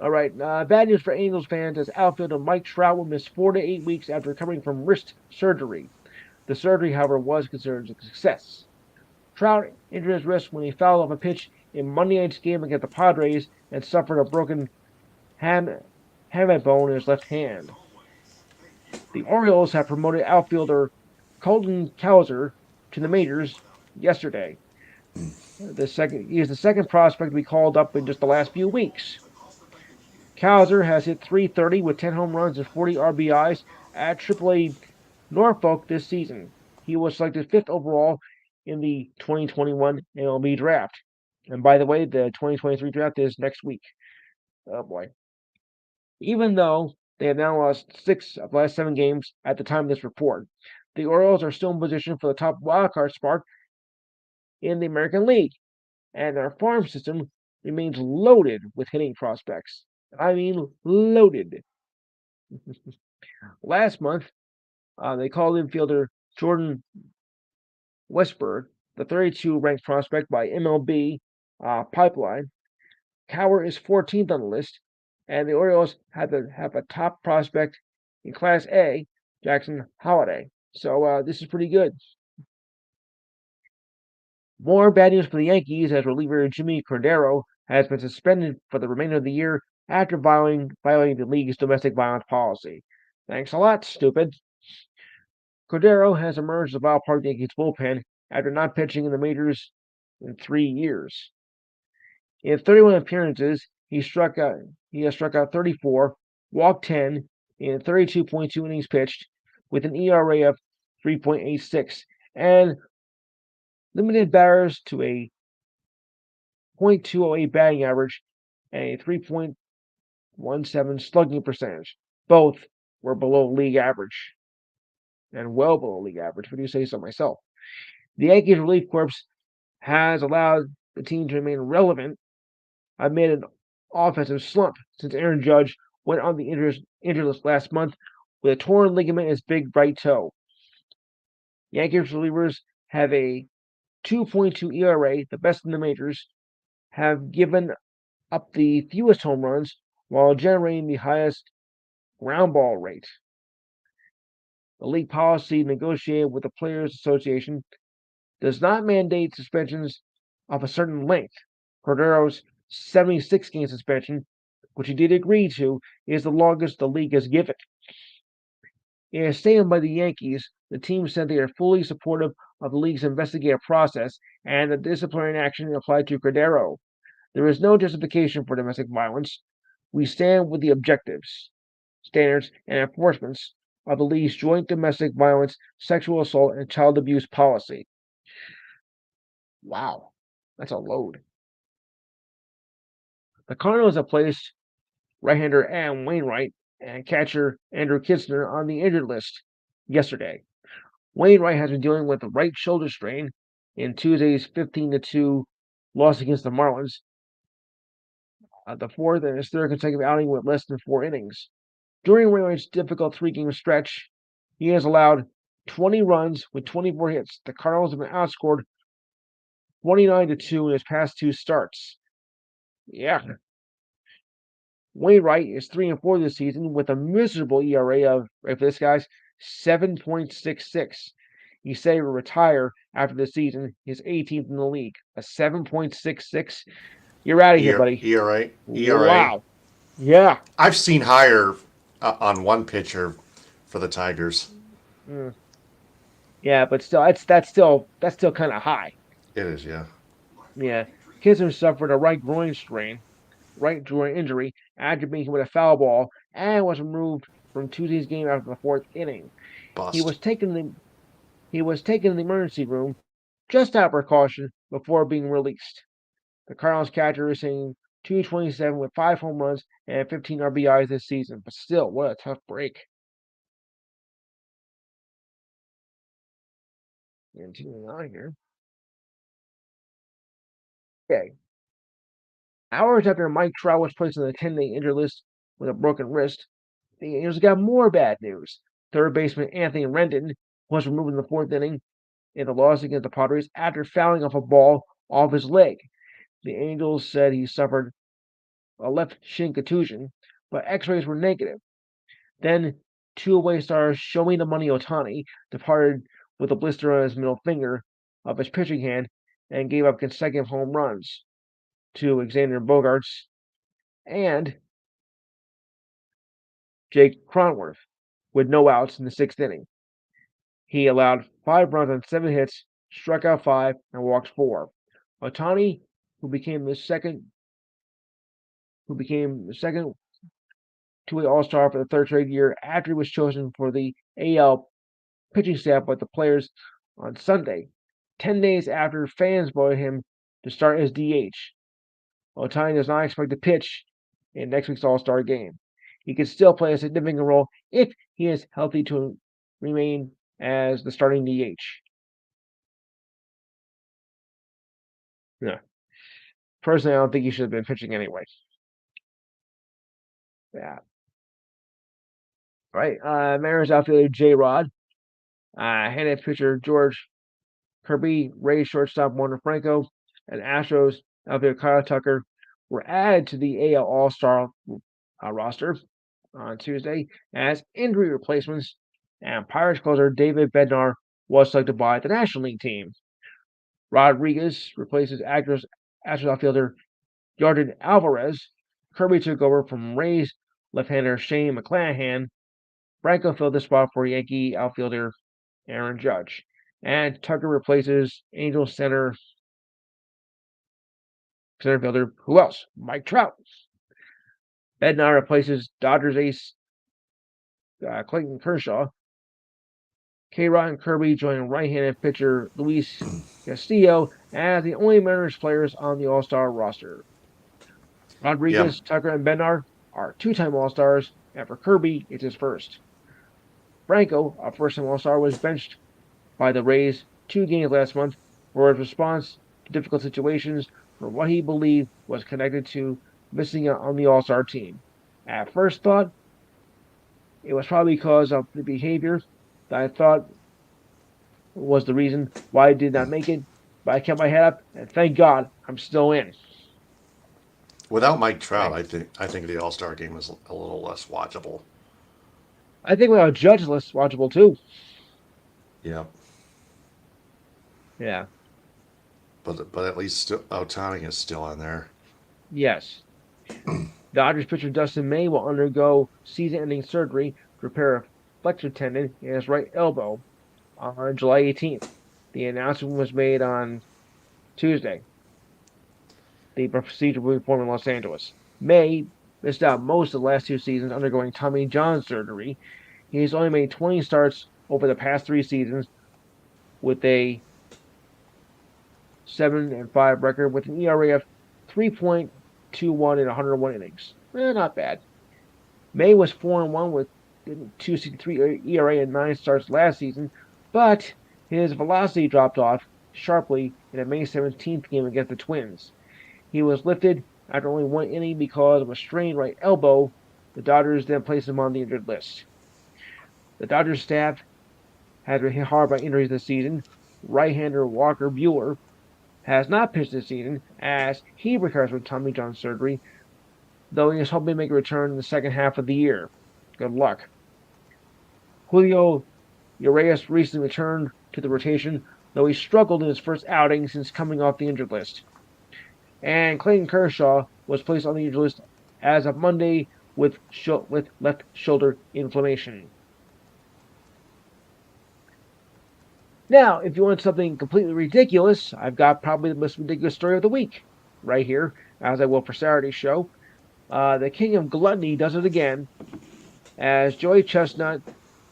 All right. Bad news for Angels fans as outfielder Mike Trout will miss 4 to 8 weeks after recovering from wrist surgery. The surgery, however, was considered a success. Trout injured his wrist when he fouled off a pitch in Monday night's game against the Padres and suffered a broken hamate bone in his left hand. The Orioles have promoted outfielder Colton Cowser to the majors yesterday. He is the second prospect to be called up in just the last few weeks. Cowser has hit .330 with 10 home runs and 40 RBIs at AAA Norfolk this season. He was selected 5th overall in the 2021 MLB draft. And by the way, the 2023 draft is next week. Oh boy. Even though they have now lost 6 of the last 7 games at the time of this report, the Orioles are still in position for the top wildcard spot in the American League, and their farm system remains loaded with hitting prospects. I mean, loaded. Last month, they called infielder Jordan Westburg, the 32 ranked prospect by MLB Pipeline. Cowher is 14th on the list, and the Orioles have a top prospect in Class A, Jackson Holliday. So this is pretty good. More bad news for the Yankees as reliever Jimmy Cordero has been suspended for the remainder of the year after violating the league's domestic violence policy. Thanks a lot, stupid. Cordero has emerged as a wild part of the Yankees bullpen after not pitching in the majors in 3 years. In 31 appearances, he has struck out 34, walked 10 in 32.2 innings pitched, with an ERA of 3.86 and limited batters to a .208 batting average and a 3.17 slugging percentage. Both were below league average and well below league average. What do you say so myself? The Yankees relief corps has allowed the team to remain relevant amid an offensive slump since Aaron Judge went on the injury list last month with a torn ligament in his big right toe. Yankees relievers have a 2.2 ERA, the best in the majors, have given up the fewest home runs while generating the highest ground ball rate. The league policy negotiated with the Players Association does not mandate suspensions of a certain length. Cordero's 76-game suspension, which he did agree to, is the longest the league has given. In a statement by the Yankees, the team said they are fully supportive of the league's investigative process and the disciplinary action applied to Cordero. There is no justification for domestic violence. We stand with the objectives, standards, and enforcements of the league's joint domestic violence, sexual assault, and child abuse policy. Wow, that's a load. The Cardinals have placed right-hander Adam Wainwright and catcher Andrew Knizner on the injured list yesterday. Wainwright has been dealing with a right shoulder strain in Tuesday's 15-2 loss against the Marlins, the fourth and his third consecutive outing with less than 4 innings. During Wainwright's difficult 3-game stretch, he has allowed 20 runs with 24 hits. The Cardinals have been outscored 29-2 in his past 2 starts. Yeah. Wainwright is 3-4 this season with a miserable ERA of, right for this guy's, 7.66. He said he will retire after the season, his 18th in the league. A 7.66. You're out of here, buddy. ERA. ERA. Wow. Yeah. I've seen higher on one pitcher for the Tigers. Mm. Yeah, but still, that's still kind of high. It is, yeah. Yeah. Knizner suffered a right groin injury after being hit with a foul ball and was removed from Tuesday's game after the 4th inning. He Bust. was taken in the emergency room just out of precaution before being released. The Cardinals catcher is hitting .227 with 5 home runs and 15 RBIs this season, but still, what a tough break. Continuing on here. Okay. Hours after Mike Trout was placed on the 10-day injured list with a broken wrist, the Angels got more bad news. Third baseman Anthony Rendon was removed in the 4th inning in the loss against the Padres after fouling off a ball off his leg. The Angels said he suffered a left shin contusion, but x-rays were negative. Then, two-away stars Show Me the Money Ohtani departed with a blister on his middle finger of his pitching hand and gave up consecutive home runs to Xander Bogaerts and Jake Cronworth with no outs in the 6th inning. He allowed 5 runs on 7 hits, struck out 5, and walked 4. Ohtani, who became the second two-way All-Star for the 3rd straight year after he was chosen for the AL pitching staff by the players on Sunday, 10 days after fans voted him to start as DH. Ohtani does not expect to pitch in next week's All-Star game. He could still play a significant role if he is healthy to remain as the starting DH. Yeah. Personally, I don't think he should have been pitching anyway. Yeah. Right. Mariners outfielder J. Rod, handed pitcher George Kirby, Rays shortstop Warner Franco, and Astros outfielder Kyle Tucker were added to the AL All-Star roster on Tuesday as injury replacements, and Pirates closer David Bednar was selected by the National League team. Rodriguez replaces Astros outfielder Jordan Alvarez. Kirby took over from Rays left-hander Shane McClanahan. Franco filled the spot for Yankee outfielder Aaron Judge. And Tucker replaces Angels center fielder, who else? Mike Trout. Bednar replaces Dodgers ace Clayton Kershaw. K-Rod and Kirby joined right-handed pitcher Luis Castillo as the only Mariners players on the All-Star roster. Yeah. Rodriguez, Tucker, and Bednar are two-time All-Stars, and for Kirby, it's his first. Franco, a first-time All-Star, was benched by the Rays 2 games last month for his response to difficult situations for what he believed was connected to missing out on the All-Star team. At first thought, it was probably because of the behavior that I thought was the reason why I did not make it, but I kept my head up, and thank God I'm still in. Without Mike Trout, Right. I think the All Star game is a little less watchable. I think without Judge, less watchable too. Yeah. Yeah. But at least Ohtani is still in there. Yes. Dodgers pitcher Dustin May will undergo season-ending surgery to repair a flexor tendon in his right elbow on July 18th. The announcement was made on Tuesday. The procedure will be performed in Los Angeles. May missed out most of the last 2 seasons undergoing Tommy John surgery. He has only made 20 starts over the past 3 seasons with a 7-5 record with an ERA of 3.21 in 101 innings. Not bad. May was 4-1 with 2.63 ERA and 9 starts last season, but his velocity dropped off sharply in a May 17th game against the Twins. He was lifted after only 1 inning because of a strained right elbow. The Dodgers then placed him on the injured list. The Dodgers staff has been hit hard by injuries this season. Right-hander Walker Buehler has not pitched this season as he recovers from Tommy John surgery, though he is hoping to make a return in the second half of the year. Good luck. Julio Urias recently returned to the rotation, though he struggled in his first outing since coming off the injured list. And Clayton Kershaw was placed on the injured list as of Monday with left shoulder inflammation. Now, if you want something completely ridiculous, I've got probably the most ridiculous story of the week right here, as I will for Saturday's show. The king of gluttony does it again, as Joey Chestnut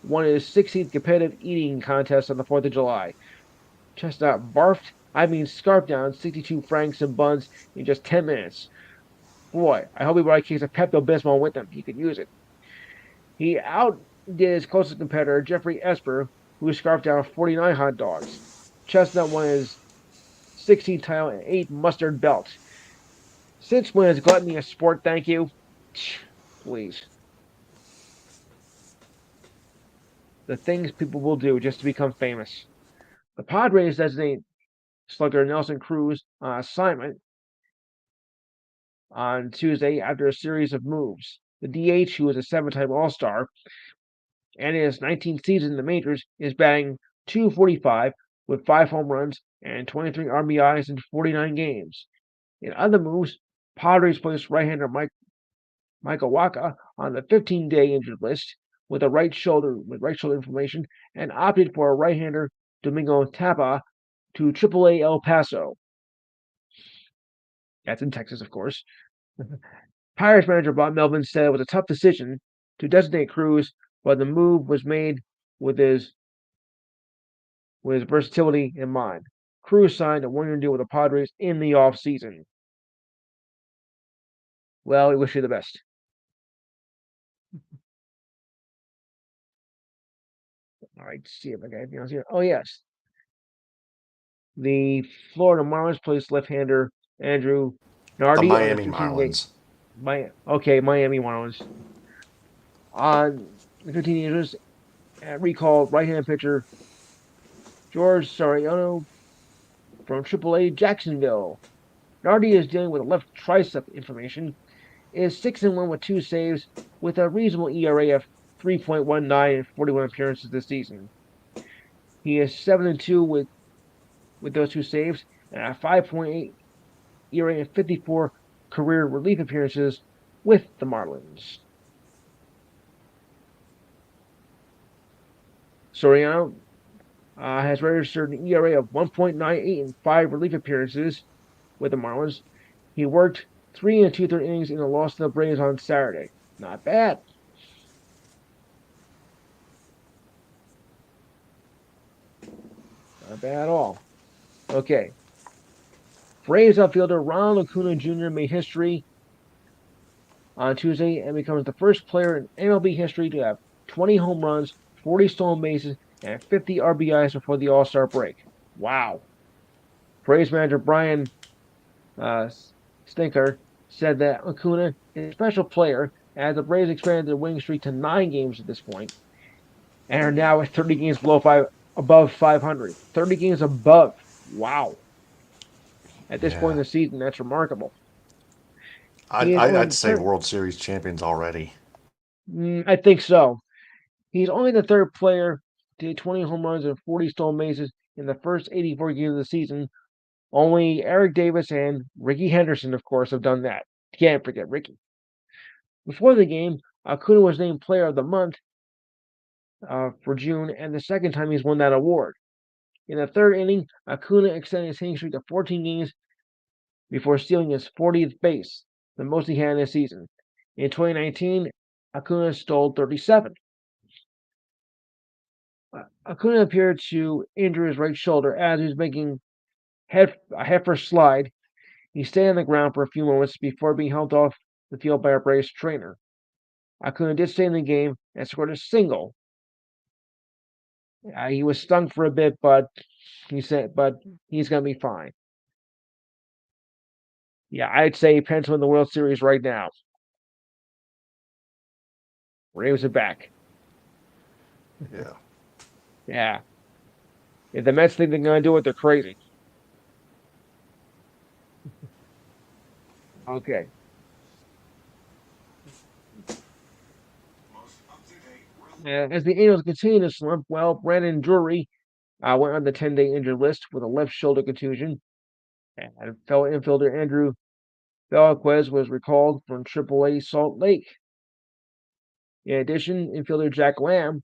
won his 16th competitive eating contest on the 4th of July. Chestnut barfed, scarfed down 62 franks and buns in just 10 minutes. Boy, I hope he brought a case of Pepto-Bismol with him. He could use it. He outdid his closest competitor, Jeffrey Esper, who scarfed down 49 hot dogs. Chestnut won his 16th title and 8 mustard belt. Since when is gluttony a sport, thank you? Please. The things people will do just to become famous. The Padres designate slugger Nelson Cruz on assignment on Tuesday after a series of moves. The DH, who is a 7-time All-Star and in his 19th season in the majors, is batting .245 with 5 home runs and 23 RBIs in 49 games. In other moves, Padres placed right-hander Michael Wacha on the 15-day injured list with right shoulder inflammation and opted for a right-hander Domingo Tapa to AAA El Paso. That's in Texas, of course. Pirates manager Bob Melvin said it was a tough decision to designate Cruz, but the move was made with his versatility in mind. Cruz signed a 1-year deal with the Padres in the offseason. Well, we wish you the best. All right, see if I got anything else here. Oh, yes. The Florida Marlins placed left-hander Andrew The Nardi on a Miami 15-day. Marlins. Miami Marlins. On the 15 years, recalled right-handed pitcher George Soriano from AAA Jacksonville. Nardi is dealing with a left tricep inflammation, is 6-1 with 2 saves, with a reasonable ERA of 3.19 in 41 appearances this season. He is 7-2 with those 2 saves, and a 5.8 ERA in 54 career relief appearances with the Marlins. Soriano has registered an ERA of 1.98 in 5 relief appearances with the Marlins. He worked 3 2/3 innings in a loss to the Braves on Saturday. Not bad. Not bad at all. Okay. Braves outfielder Ronald Acuna Jr. made history on Tuesday and becomes the first player in MLB history to have 20 home runs, 40 stolen bases, and 50 RBIs before the All Star break. Wow. Braves manager Brian uh, Stinker said that Acuna is a special player as the Braves expanded their winning streak to 9 games at this point and are now at 30 games above 500. 30 games above. Wow. At this point in Yeah. the season, that's remarkable. I'd, He is I'd only I'd the say third. World Series champions already. I think so. He's only the third player to hit 20 home runs and 40 stolen bases in the first 84 games of the season. Only Eric Davis and Ricky Henderson, of course, have done that. Can't forget Ricky. Before the game, Acuna was named Player of the Month for June, and the second time he's won that award. In the third inning, Acuna extended his hitting streak to 14 games before stealing his 40th base, the most he had in a season. In 2019, Acuna stole 37. Acuna appeared to injure his right shoulder as he was making a head first slide. He stayed on the ground for a few moments before being held off the field by a Braves trainer. Acuna did stay in the game and scored a single. He was stung for a bit, but he's gonna be fine. Yeah, I'd say Pence win the World Series right now. Braves are back. Yeah. Yeah. If the Mets think they're gonna do it, they're crazy. Okay. As the Angels continue to slump, well, Brandon Drury went on the 10-day injured list with a left shoulder contusion. And fellow infielder Andrew Velazquez was recalled from AAA Salt Lake. In addition, infielder Jack Lamb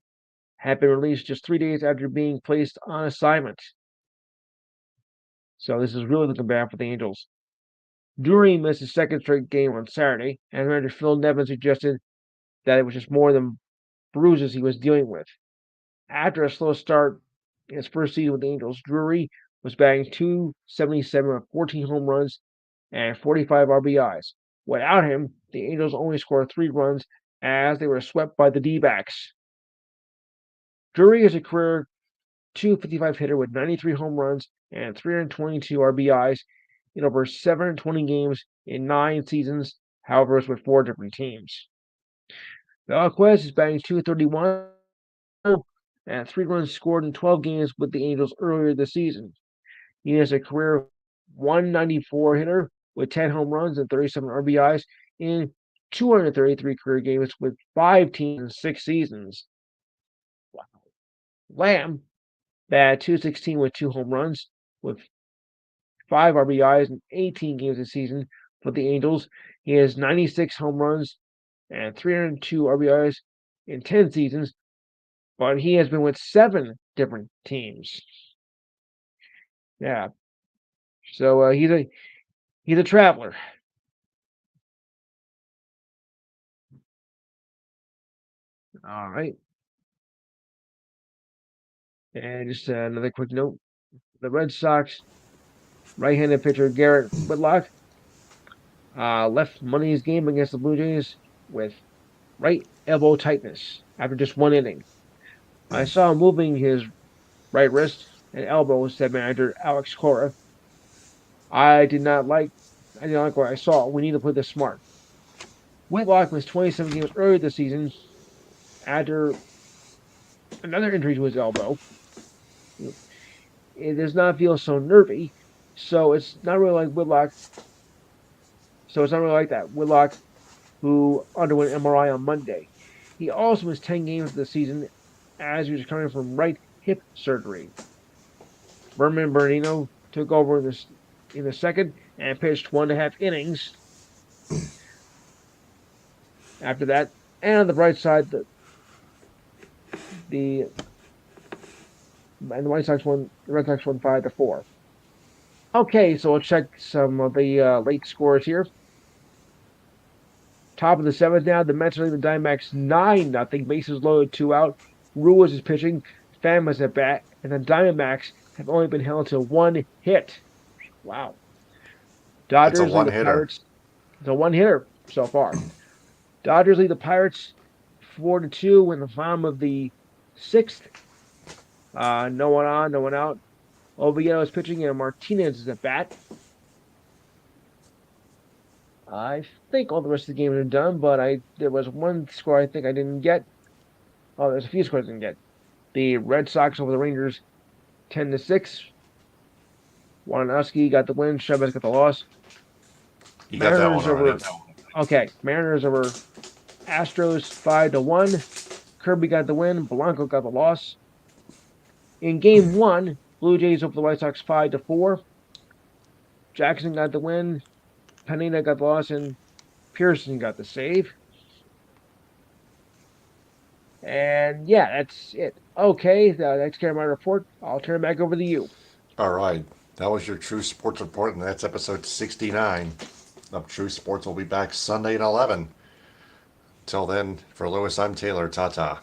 had been released just 3 days after being placed on assignment. So this is really looking bad for the Angels. Drury missed his second straight game on Saturday, and manager Phil Nevin suggested that it was just more than bruises he was dealing with. After a slow start in his first season with the Angels, Drury was batting .277 with 14 home runs and 45 RBIs. Without him, the Angels only scored 3 runs as they were swept by the D-backs. Drury is a career .255 hitter with 93 home runs and 322 RBIs in over 720 games in 9 seasons, however, it's with 4 different teams. Velazquez is batting .231 and 3 runs scored in 12 games with the Angels earlier this season. He is a career .194 hitter with 10 home runs and 37 RBIs in 233 career games with 5 teams in 6 seasons. Wow. Lamb batted .216 with 2 home runs with 5 RBIs in 18 games this season for the Angels. He has 96 home runs and 302 RBIs in 10 seasons, but he has been with 7 different teams. Yeah, so he's a traveler. All right, and just another quick note: the Red Sox right-handed pitcher Garrett Whitlock left Monday's game against the Blue Jays with right elbow tightness after just 1 inning. I saw him moving his right wrist and elbow, said manager Alex Cora. I didn't like what I saw. We need to play this smart. Whitlock missed 27 games earlier this season after another injury to his elbow. It does not feel so nervy, so it's not really like Whitlock. So it's not really like that. Whitlock, who underwent MRI on Monday. He also missed 10 games this season as he was coming from right hip surgery. Berman Bernino took over in the second and pitched 1.5 innings. After that, and on the bright side, the White Sox won. The Red Sox won 5-4. Okay, so we'll check some of the late scores here. Top of the seventh now, the Mets are leading the Diamondbacks 9-0. Bases loaded, 2 out. Ruiz is pitching. Pham was at bat, and the Diamondbacks have only been held to one hit. Wow. That's a Dodgers lead one the hitter. Pirates. The one hitter so far. Dodgers lead the Pirates 4-2 in the bottom of the sixth. No one on, no one out. Oviedo is pitching and Martinez is at bat. I think all the rest of the game is done, but there was one score I think I didn't get. Oh, there's a few scores I didn't get. The Red Sox over the Rangers 10-6. Wanowski got the win. Chavez got the loss. You got that one Mariners already. over Mariners over Astros 5-1. Kirby got the win. Blanco got the loss. In game one, Blue Jays over the White Sox 5-4. Jackson got the win. Pineda got the loss, and Pearson got the save. And yeah, that's it. Okay, that's care of my report. I'll turn it back over to you. All right. That was your True Sports Report, and that's episode 69 of True Sports. We'll be back Sunday at 11. Till then, for Lewis, I'm Taylor. Ta ta.